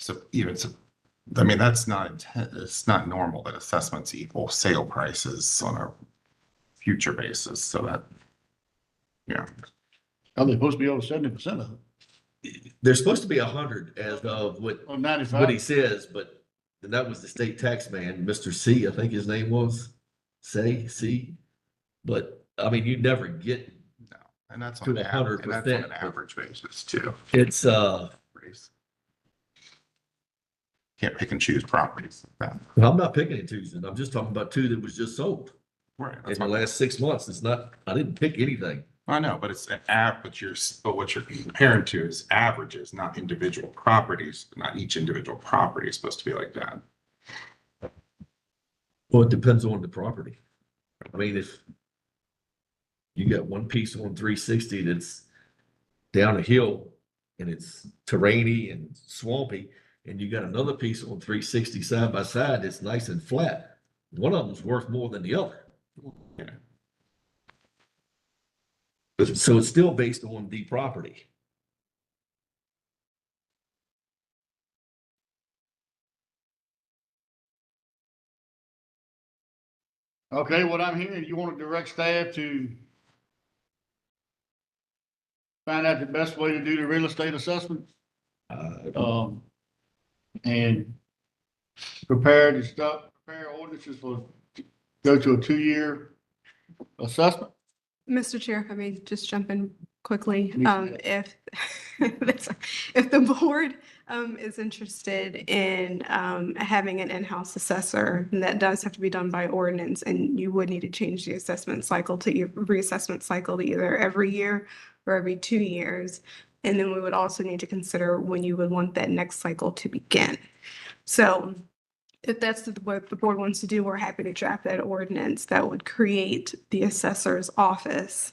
I mean, that's not, it's not normal that assessments equal sale prices on a future basis. So that, yeah. Are they supposed to be over 70% of it? They're supposed to be 100 as of what, Or 95? what he says, but that was the state tax man, Mr. C, I think his name was, C. But I mean, you never get No, and that's to on 100%. an average basis too. It's, Can't pick and choose properties like that. I'm not picking and choosing. I'm just talking about 2 that was just sold Right. in That's the last 6 months. It's not, I didn't pick anything. I know, but it's an but what you're comparing to is averages, not individual properties. Not each individual property is supposed to be like that. Well, it depends on the property. I mean, if you got one piece on 360 that's down a hill and it's terrainy and swampy, and you got another piece on 360 side by side that's nice and flat, one of them's worth more than the other. Yeah. So it's still based on the property. Okay, what I'm hearing, you want to direct staff to find out the best way to do the real estate assessment? And prepare ordinances go to a 2-year assessment? Mr. Chair, if I may just jump in quickly. Please. If the board is interested in having an in-house assessor, and that does have to be done by ordinance, and you would need to change the assessment cycle to reassessment cycle to either every year or every 2 years. And then we would also need to consider when you would want that next cycle to begin. So if that's what the board wants to do, we're happy to draft that ordinance that would create the assessor's office.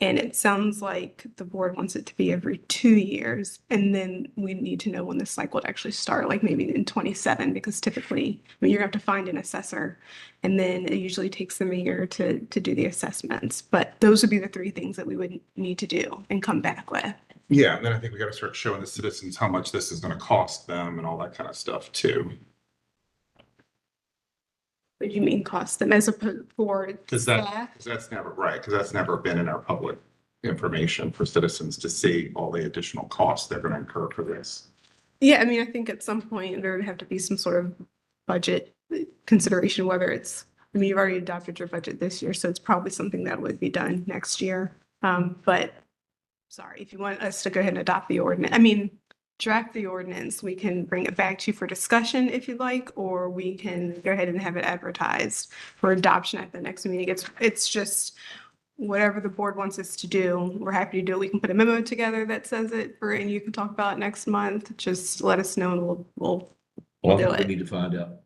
And it sounds like the board wants it to be every 2 years. And then we need to know when the cycle would actually start, like maybe in 27, because typically, I mean, you're gonna have to find an assessor. And then it usually takes them a year to do the assessments. But those would be the 3 things that we would need to do and come back with. Yeah, and then I think we gotta start showing the citizens how much this is gonna cost them and all that kind of stuff too. What do you mean cost them as opposed for Cause staff? that's never right, cause that's never been in our public information for citizens to see all the additional costs they're gonna incur for this. Yeah, I mean, I think at some point there would have to be some sort of budget consideration, whether it's, I mean, you've already adopted your budget this year, so it's probably something that would be done next year. But sorry, if you want us to go ahead and adopt the ordinance, I mean, draft the ordinance, we can bring it back to you for discussion if you'd like, or we can go ahead and have it advertised for adoption at the next meeting. It's just whatever the board wants us to do, we're happy to do it. We can put a memo together that says it, and you can talk about it next month. Just let us know and we'll Well, I do think we it. need to find out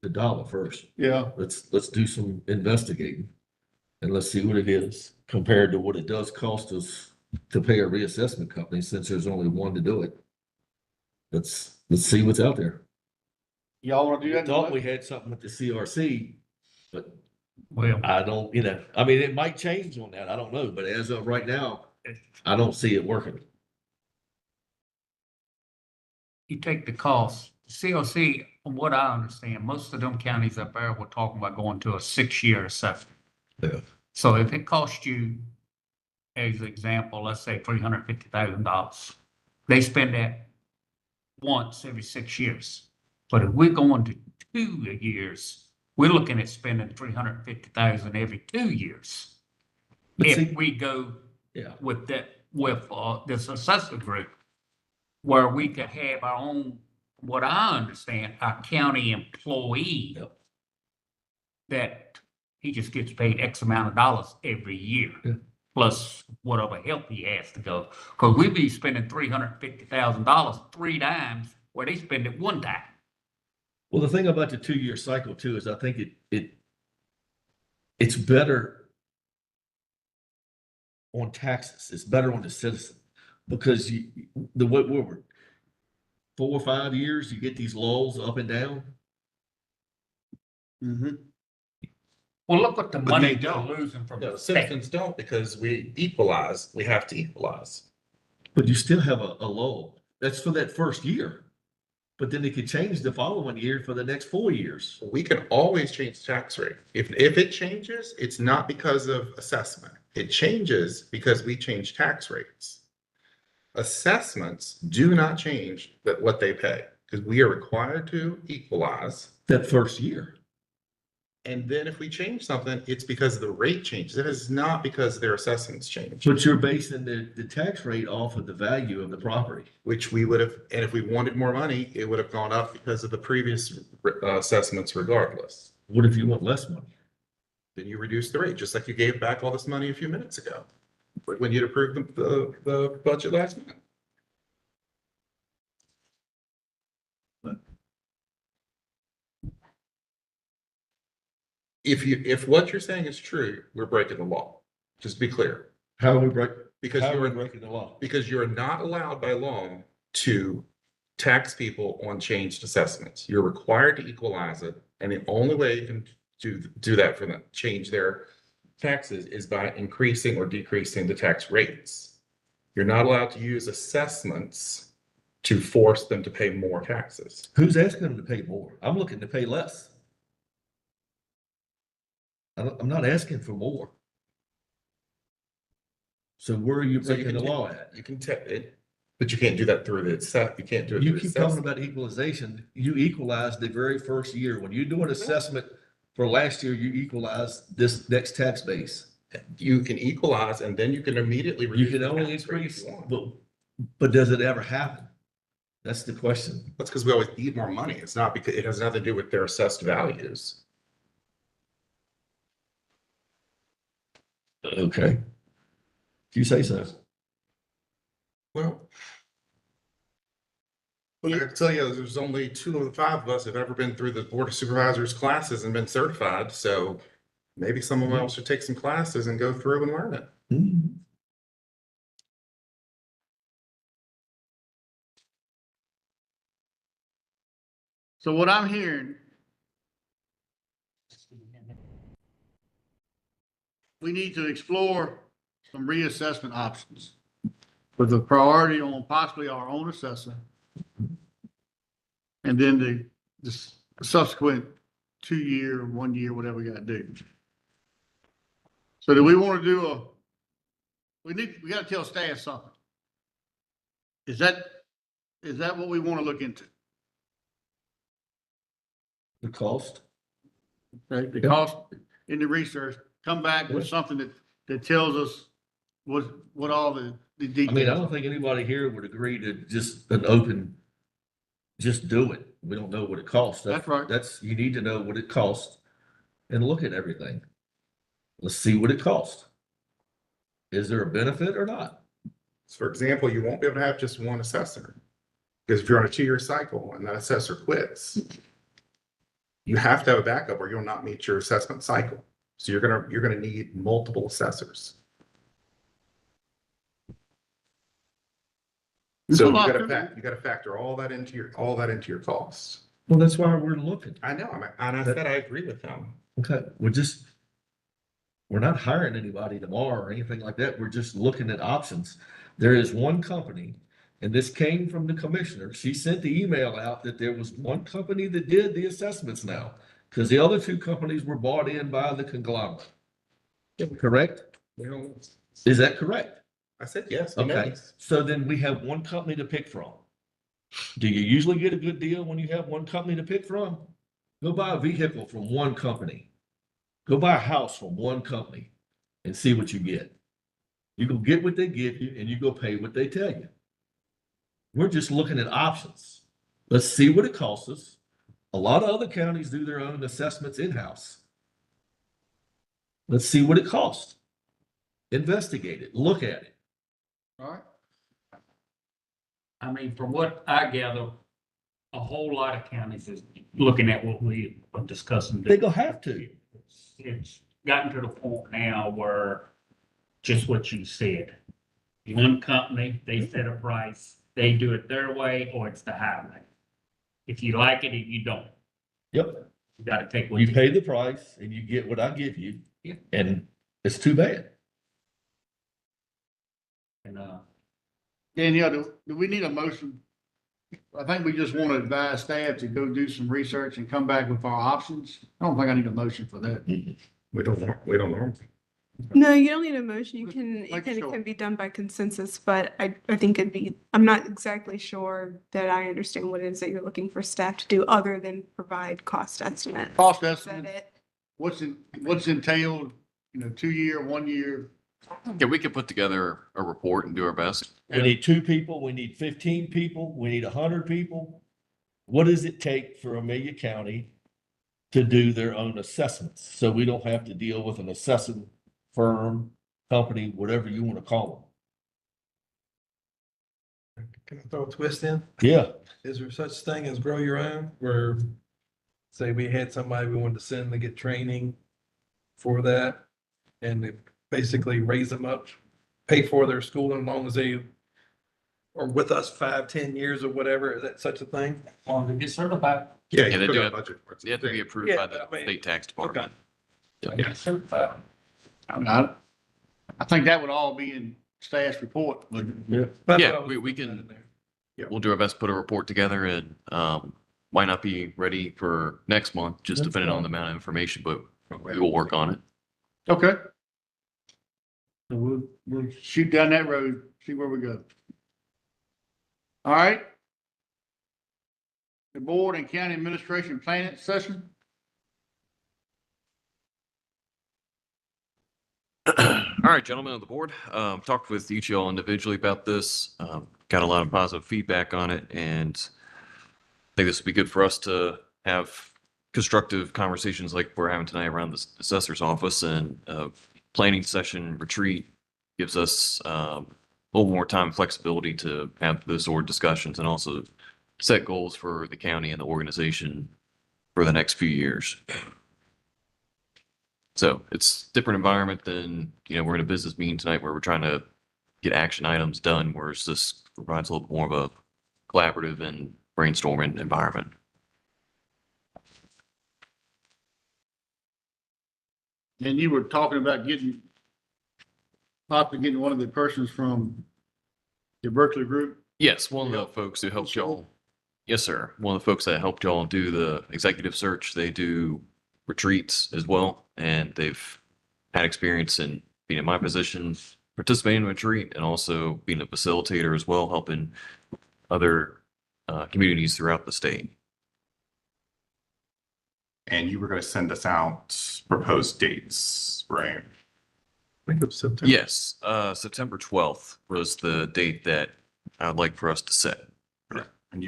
the dollar first. Yeah. Let's do some investigating. And let's see what it is compared to what it does cost us to pay a reassessment company, since there's only one to do it. Let's see what's out there. Y'all wanna do We that? thought we had something with the CRC, but Well, I don't, I mean, it might change on that. I don't know, but as of right now, I don't see it working. you take the cost, COC, from what I understand, most of them counties up there were talking about going to a 6-year assessment. Yeah. So if it costs you, as an example, let's say $350,000, they spend that once every 6 years. But if we're going to 2 years, we're looking at spending $350,000 every 2 years. But If see- we go Yeah. with this assessor group, where we could have our own, what I understand, our county employee. Yep. That he just gets paid X amount of dollars every year. Yeah. Plus whatever help he has to go, cause we be spending $350,000 3 times where they spend it 1 time. Well, the thing about the 2-year cycle too, is I think it's better on taxes. It's better on the citizen, because what we were 4 or 5 years, you get these lulls up and down. Mm-hmm. Well, look what the But money they they're don't. losing from No, the state. citizens don't, because we equalize, we have to equalize. But you still have a lull. That's for that first year. But then it could change the following year for the next 4 years. We can always change the tax rate. If it changes, it's not because of assessment. It changes because we change tax rates. Assessments do not change what they pay, because we are required to equalize. That first year. And then if we change something, it's because the rate changes. It is not because their assessments change. But you're basing the tax rate off of the value of the property. Which we would have, and if we wanted more money, it would have gone up because of the previous assessments regardless. What if you want less money? Then you reduce the rate, just like you gave back all this money a few minutes ago, when you'd approved the budget last month. If what you're saying is true, we're breaking the law. Just be clear. How are we Because how are we you're breaking the law? because you're not allowed by law to tax people on changed assessments. You're required to equalize it, and the only way you can do that for them, change their taxes, is by increasing or decreasing the tax rates. You're not allowed to use assessments to force them to pay more taxes. Who's asking them to pay more? I'm looking to pay less. I'm not asking for more. So where are you So you breaking the can law at? You can take it, but you can't do that through you can't do it. You through keep talking assessment. about equalization. You equalize the very first year. When you do an assessment for last year, you equalize this next tax base. You can equalize, and then you can immediately You reduce can the only tax rate if increase, you want. but does it ever happen? That's the question. That's because we always need more money. It's not because it has nothing to do with their assessed values. Okay. If you say so. Well, I can tell you, there's only 2 of the 5 of us have ever been through the Board of Supervisors classes and been certified, so maybe someone else should take some classes and go through and learn it. So what I'm hearing, we need to explore some reassessment options with a priority on possibly our own assessor. And then the subsequent 2-year, 1 year, whatever we gotta do. So do we want to do we gotta tell staff something. Is that what we want to look into? The cost. Right, the cost in the research, come back with something that tells us what all the details. I mean, I don't think anybody here would agree to just an open, just do it. We don't know what it costs. That's right. You need to know what it costs and look at everything. Let's see what it costs. Is there a benefit or not? So for example, you won't be able to have just one assessor. Because if you're on a 2-year cycle and that assessor quits, you have to have a backup or you'll not meet your assessment cycle. So you're gonna need multiple assessors. So you gotta factor all that into your costs. Well, that's why we're looking. I know, and I said I agree with them. Okay, we're not hiring anybody tomorrow or anything like that. We're just looking at options. There is one company, and this came from the commissioner. She sent the email out that there was one company that did the assessments now, because the other 2 companies were bought in by the conglomerate. Correct? Is that correct? I said yes. Okay, so then we have one company to pick from. Do you usually get a good deal when you have one company to pick from? Go buy a vehicle from one company. Go buy a house from one company and see what you get. You go get what they give you and you go pay what they tell you. We're just looking at options. Let's see what it costs us. A lot of other counties do their own assessments in-house. Let's see what it costs. Investigate it, look at it. All right. I mean, from what I gather, a whole lot of counties is looking at what we are discussing. They gonna have to. It's gotten to the point now where just what you said. One company, they set a price, they do it their way or it's the highway. If you like it, if you don't. Yep. You gotta take what You pay the price and you get what I give you. Yeah. And it's too bad. And, Danielle, do we need a motion? I think we just want to advise staff to go do some research and come back with our options. I don't think I need a motion for that. We don't know. No, you don't need a motion. Make It sure. can be done by consensus, but I think I'm not exactly sure that I understand what it is that you're looking for staff to do other than provide cost estimate. Cost Is that estimate, it? what's entailed, 2-year, 1 year. Yeah, we could put together a report and do our best. We need 2 people, we need 15 people, we need 100 people. What does it take for Amelia County to do their own assessments? So we don't have to deal with an assessing firm, company, whatever you want to call Can I throw a twist in? them. Yeah, Is there such thing as grow your own, where say we had somebody we wanted to send to get training for that and they basically raise them up, pay for their schooling as long as they are with us 5-10 years or whatever? Is that such a thing? as long as they get certified. Yeah, Yeah, you they put do a have- budget for it. They have to be approved Yeah, by the I mean, state tax department. Get certified. I think that would all be in staff's report, but That's what Yeah, I was we putting can- in there. We'll do our best to put a report together and might not be ready for next month, just That's depending on fine. the amount of information, but we will work on it. okay. So we'll shoot down that road, see where we go. All right. The board and county administration planning session. All right, gentlemen of the board, talked with each of y'all individually about this, got a lot of positive feedback on it, and I think this would be good for us to have constructive conversations like we're having tonight around the assessor's office, and planning session retreat gives us a little more time and flexibility to have those sort of discussions and also set goals for the county and the organization for the next few years. So it's a different environment than, we're in a business meeting tonight where we're trying to get action items done, whereas this provides a little more of a collaborative and brainstorming environment. And you were talking about possibly getting one of the persons from the Berkeley group. Yes, one of the folks who helped y'all. Yes, sir. One of the folks that helped y'all do the executive search, they do retreats as well. And they've had experience in being in my position, participating in a retreat, and also being a facilitator as well, helping other communities throughout the state. And you were going to send us out proposed dates, right? I think it was September. Yes, September 12th was the date that I would like for us to set. And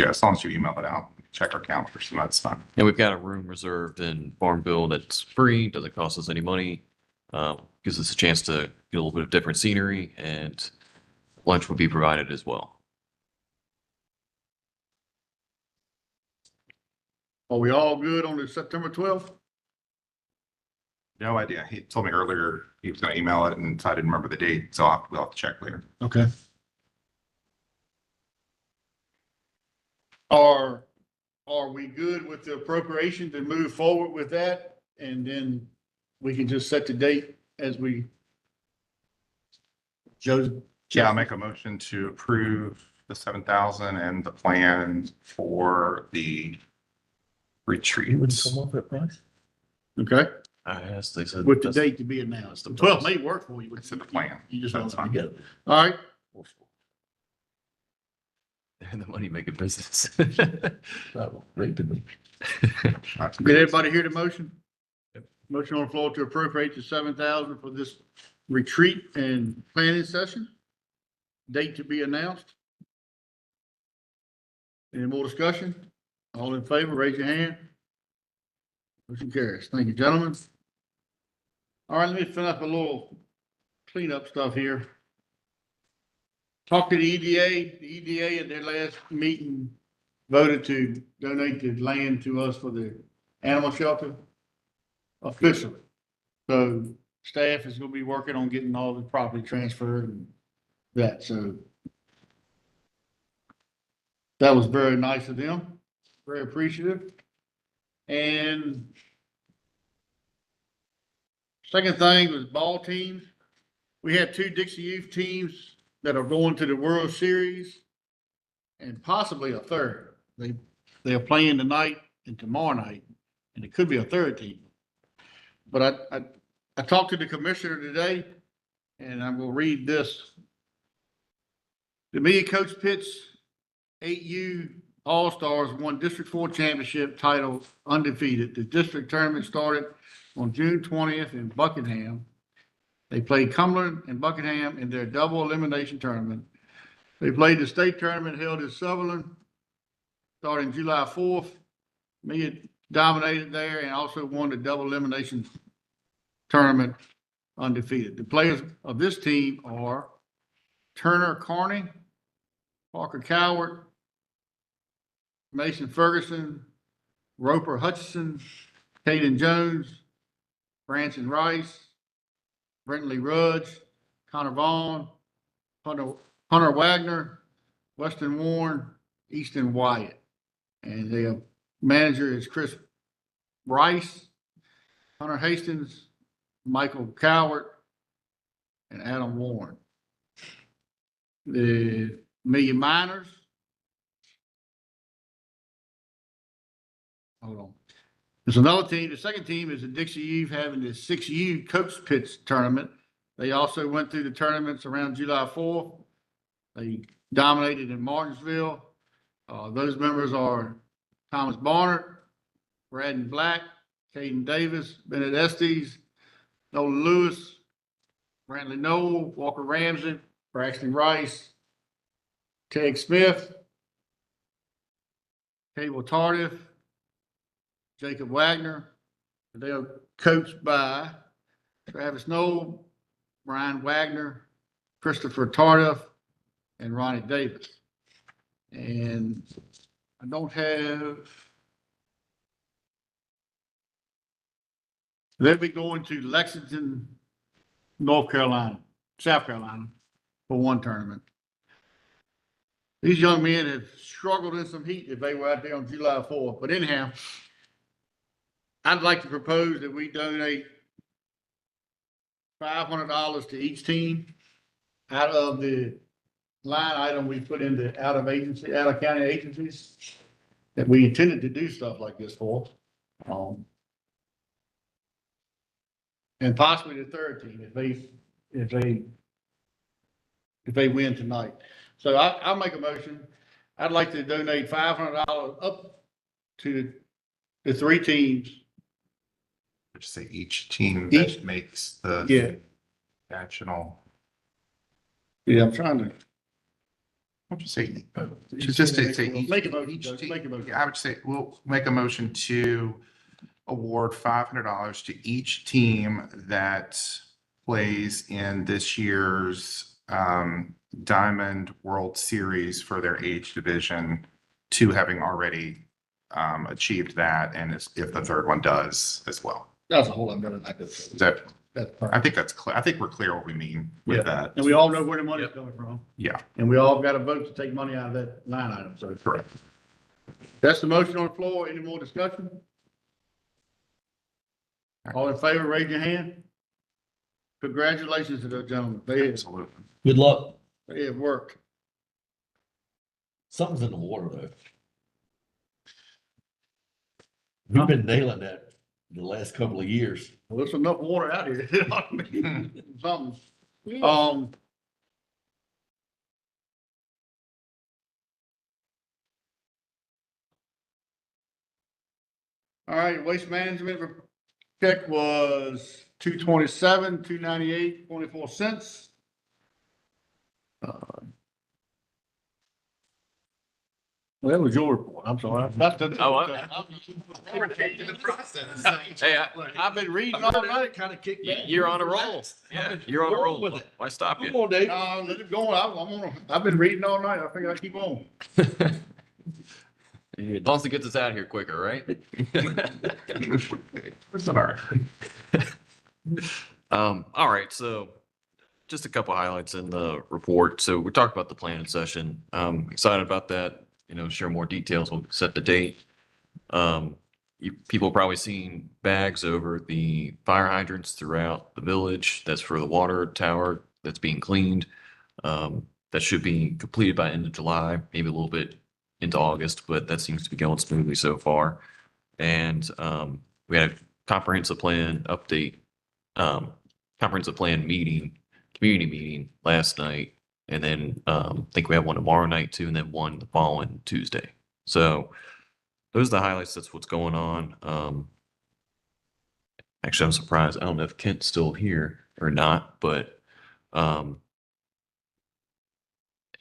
as long as you email it out, check our calendar, so that's fine. And we've got a room reserved in Farmville that's free, doesn't cost us any money. Gives us a chance to get a little bit of different scenery, and lunch will be provided as well. Are we all good on the September 12th? No idea. He told me earlier he was going to email it, and so I didn't remember the date, so we'll have to check later. Okay. Are we good with the appropriation to move forward with that? And then we can just set the date as we. I'll make a motion to approve the 7,000 and the plan for the retreats. Okay, I asked, they said. with the date to be announced. The 12th may work for you. It's in the plan. You just That's want fine. to. All right, And the money making business. did everybody hear the motion? Motion on the floor to appropriate the 7,000 for this retreat and planning session. Date to be announced. Any more discussion? All in favor, raise your hand. Motion carries. Thank you, gentlemen. All right, let me fill up a little cleanup stuff here. Talked to the EDA. The EDA at their last meeting voted to donate the land to us for the animal shelter officially. So staff is gonna be working on getting all the property transferred and that, so that was very nice of them, very appreciative. And second thing was ball teams. We have two Dixie youth teams that are going to the World Series and possibly a third. They are playing tonight and tomorrow night, and it could be a third team. But I talked to the commissioner today, and I'm gonna read this. The Amelia Coach Pitt's 8U All-Stars won District 4 championship title undefeated. The district tournament started on June 20th in Buckingham. They played Cumberland and Buckingham in their double elimination tournament. They played the state tournament held in Sutherland starting July 4th. Amelia dominated there and also won the double elimination tournament undefeated. The players of this team are Turner Carney, Parker Coward, Mason Ferguson, Roper Hutchison, Caden Jones, Branson Rice, Brentley Rudge, Connor Vaughn, Hunter Wagner, Weston Warren, Easton Wyatt. And their manager is Chris Rice, Hunter Hastings, Michael Coward, and Adam Warren. The Amelia Miners. Hold on. There's another team. The second team is the Dixie Youth having the 6U Coach Pitts tournament. They also went through the tournaments around July 4th. They dominated in Martinsville. Those members are Thomas Barnard, Braden Black, Caden Davis, Bennett Estes, Nolan Lewis, Brantley Noel, Walker Ramsey, Braxton Rice, Ted Smith, Cable Tardif, Jacob Wagner. They are coached by Travis Noel, Brian Wagner, Christopher Tardif, and Ronnie Davis. And I don't have. They'll be going to Lexington, North Carolina, South Carolina for one tournament. These young men have struggled in some heat if they were out there on July 4th. But anyhow, I'd like to propose that we donate $500 to each team out of the line item we put in the out of county agencies that we intended to do stuff like this for. And possibly the third team if they win tonight. So I'll make a motion. I'd like to donate $500 up to the three teams. Just say each team Each- that makes the Yeah. national. Yeah, I'm trying to. I'll just say, just to say each. Make a motion, each Judge, team- make a motion. Yeah, I would say, we'll make a motion to award $500 to each team that plays in this year's Diamond World Series for their age division, two having already achieved that, and if the third one does as well. That's a whole lot better than I could say. Is that, That's I perfect. think that's clear. I think we're clear what we mean with that. And we all know where the money's coming from. Yeah, And we all got to vote to take money out of that line item. So correct. that's the motion on the floor. Any more discussion? All in favor, raise your hand. Congratulations to those gentlemen. Absolutely. Good luck. They have worked. Something's in the water though. We've been nailing that the last couple of years. Well, there's enough water out here. You know what I mean? Something. All right, waste management check was 227, 298, 24 cents. Well, that was your report. I'm sorry. That's the. Oh, Hey, I've been reading all night. Kind of kicked back. you're on a roll. Yeah, you're on a roll. With it. Why stop Come you? on, Dave. No, let it go. I've been reading all night. I figure I keep on. As long as it gets us out of here quicker, right? All right, so just a couple highlights in the report. So we talked about the planning session. Excited about that, share more details. We'll set the date. People probably seen bags over the fire hydrants throughout the village. That's for the water tower that's being cleaned. That should be completed by end of July, maybe a little bit into August, but that seems to be going smoothly so far. And we had a comprehensive plan update, comprehensive plan meeting, community meeting last night. And then I think we have one tomorrow night too, and then one the following Tuesday. So those are the highlights. That's what's going on. Actually, I'm surprised. I don't know if Kent's still here or not, but I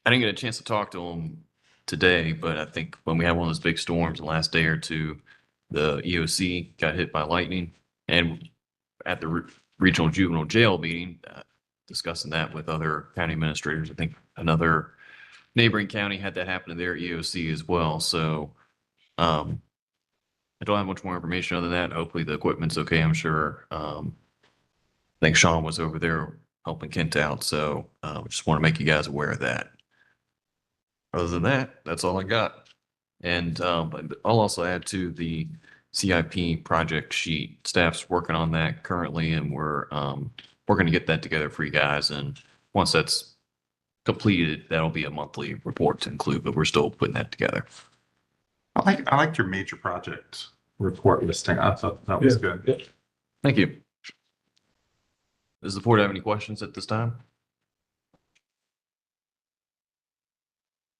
didn't get a chance to talk to him today, but I think when we had one of those big storms the last day or two, the EOC got hit by lightning. And at the regional juvenile jail meeting, discussing that with other county administrators, I think another neighboring county had that happen to their EOC as well. So I don't have much more information other than that. Hopefully the equipment's okay, I'm sure. I think Sean was over there helping Kent out. So just want to make you guys aware of that. Other than that, that's all I got. And I'll also add to the CIP project sheet. Staff's working on that currently, and we're going to get that together for you guys. And once that's completed, that'll be a monthly report to include, but we're still putting that together. I liked your major project report listing. I thought that was good. Thank you. Does the board have any questions at this time?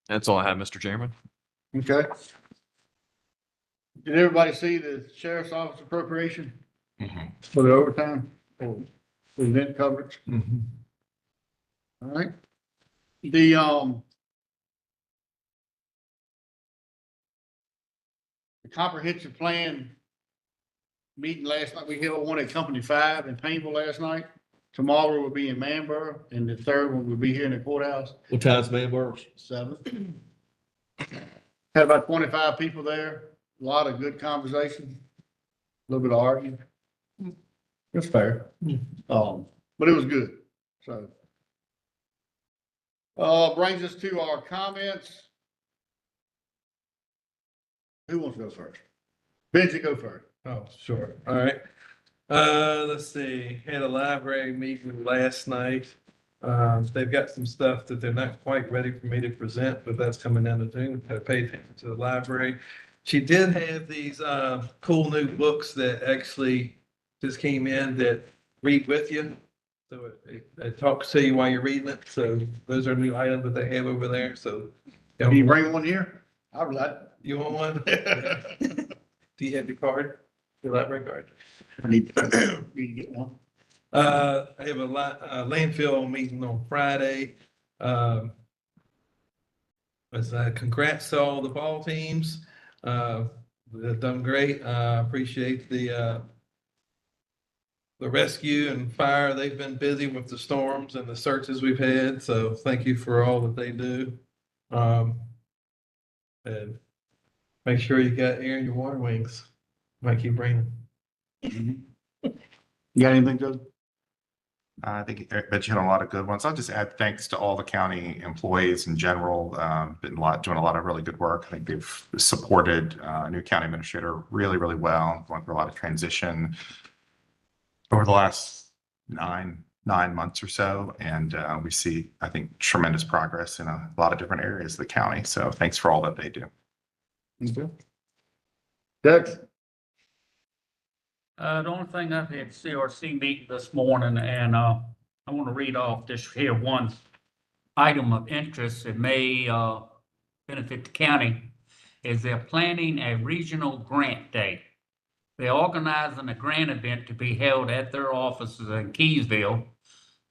That's all I have, Mr. Chairman. Okay. Did everybody see the sheriff's office appropriation for the overtime or event coverage? All right. The comprehensive plan meeting last night, we held one at Company 5 in Painville last night. Tomorrow will be in Manborough, and the third one will be here in the courthouse. What time's man works? 7. Had about 25 people there, a lot of good conversation, a little bit of arguing. It's fair. But it was good, so. Brings us to our comments. Who wants to go first? Benji, go first. Oh, sure. All right. Let's see, had a library meeting last night. They've got some stuff that they're not quite ready for me to present, but that's coming down the June. I paid attention to the library. She did have these, cool new books that actually just came in that read with you. So it talks to you while you're reading it. So those are new items that they have over there. So. Can you bring one here? I'd like. You want one? Do you have your card? Your library card? I need to get one. I have a landfill meeting on Friday. Congrats to all the ball teams. They've done great. Appreciate the rescue and fire. They've been busy with the storms and the searches we've had. So thank you for all that they do. And make sure you got air in your water wings. Might keep raining. You got anything, Joe? I think that you had a lot of good ones. I'll just add thanks to all the county employees in general. Doing a lot of really good work. I think they've supported new county administrator really, really well. Going through a lot of transition over the last nine months or so, and we see, I think, tremendous progress in a lot of different areas of the county. So thanks for all that they do. Okay. Dex? The only thing I've had CRC meeting this morning, and I want to read off this here one item of interest that may benefit the county, is they're planning a regional grant day. They're organizing a grant event to be held at their offices in Keysville.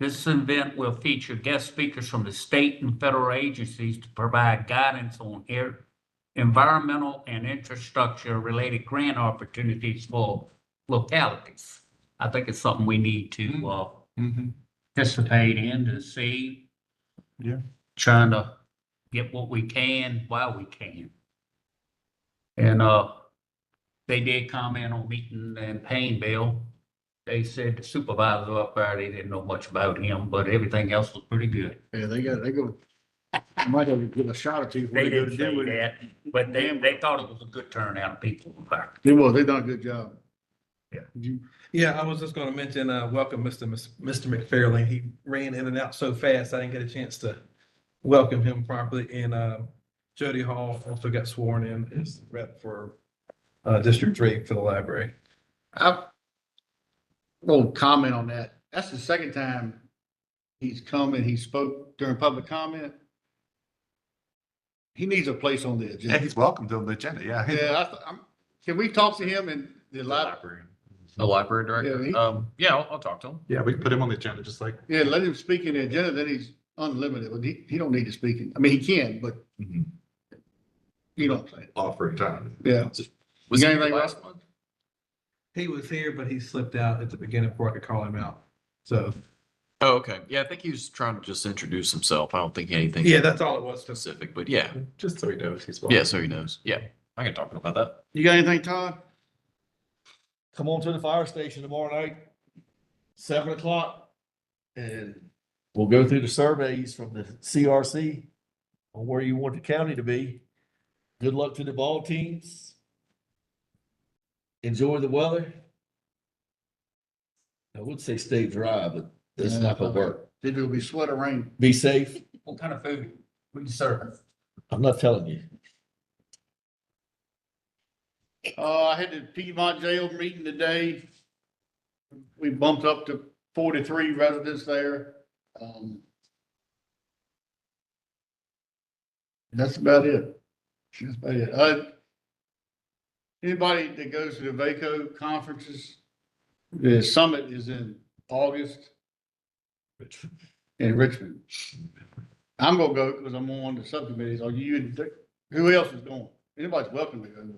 This event will feature guest speakers from the state and federal agencies to provide guidance on environmental and infrastructure related grant opportunities for localities. I think it's something we need to participate in to see. Yeah. Trying to get what we can while we can. And they did comment on meeting in Painville. They said the supervisor up there, they didn't know much about him, but everything else was pretty good. Yeah, they go. I might have to get a shot or two. They didn't say that, but they thought it was a good turnout of people up there. It was, they done a good job. Yeah. Yeah, I was just gonna mention, welcome Mr. McFarlane. He ran in and out so fast, I didn't get a chance to welcome him properly. And, Jody Hall also got sworn in as rep for, District 3 for the library. I won't comment on that. That's the second time he's come and he spoke during public comment. He needs a place on the Yeah, agenda. he's welcome to the agenda. Yeah. Yeah, can we talk to him in the library? The library director? Yeah, I'll talk to him. Yeah, we can put him on the agenda just like. Yeah, let him speak in the agenda, then he's unlimited. But he don't need to speak in, I mean, he can, but you know what I'm saying? Offering time. Yeah. Was You he got anything last else? month? He was here, but he slipped out at the beginning before I could call him out. So, Oh, okay. Yeah, I think he was trying to just introduce himself. I don't think anything yeah, that's all it was. specific, but yeah. Just so he knows he's. Yeah, so he knows. Yeah, I can talk to him about that. You got anything, Todd? Come on to the fire station tomorrow night, 7:00, and we'll go through the surveys from the CRC on where you want the county to be. Good luck to the ball teams. Enjoy the weather. I would say stay dry, but that's not gonna work. It'll be sweat or rain. Be safe. What kind of food we you serve? I'm not telling you. I had the Piedmont Jail meeting today. We bumped up to 43 residents there. That's about it. That's about it. Anybody that goes to the VACO conferences, the summit is in August in Richmond. I'm gonna go because I'm on the subcommittees. Are you, who else is going? Anybody's welcome to go.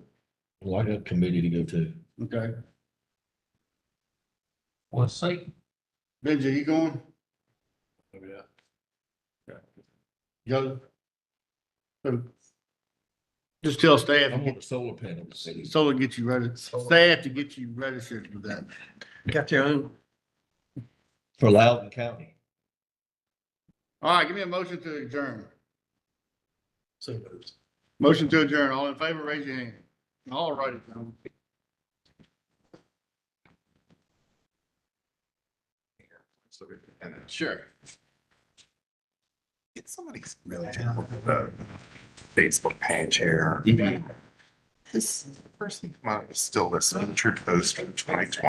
Well, I got a committee to go to. Okay. Let's see. Benji, you going? Oh, yeah. Joe? So, Just tell staff, I want the solar panels. solar get you ready, staff to get you registered with that. Got your own? For Loudoun County. All right, give me a motion to adjourn. So moved. Motion to adjourn. All in favor, raise your hand. All righty. Sure. Get somebody's really Facebook page here. This person might still listening to post from 2020.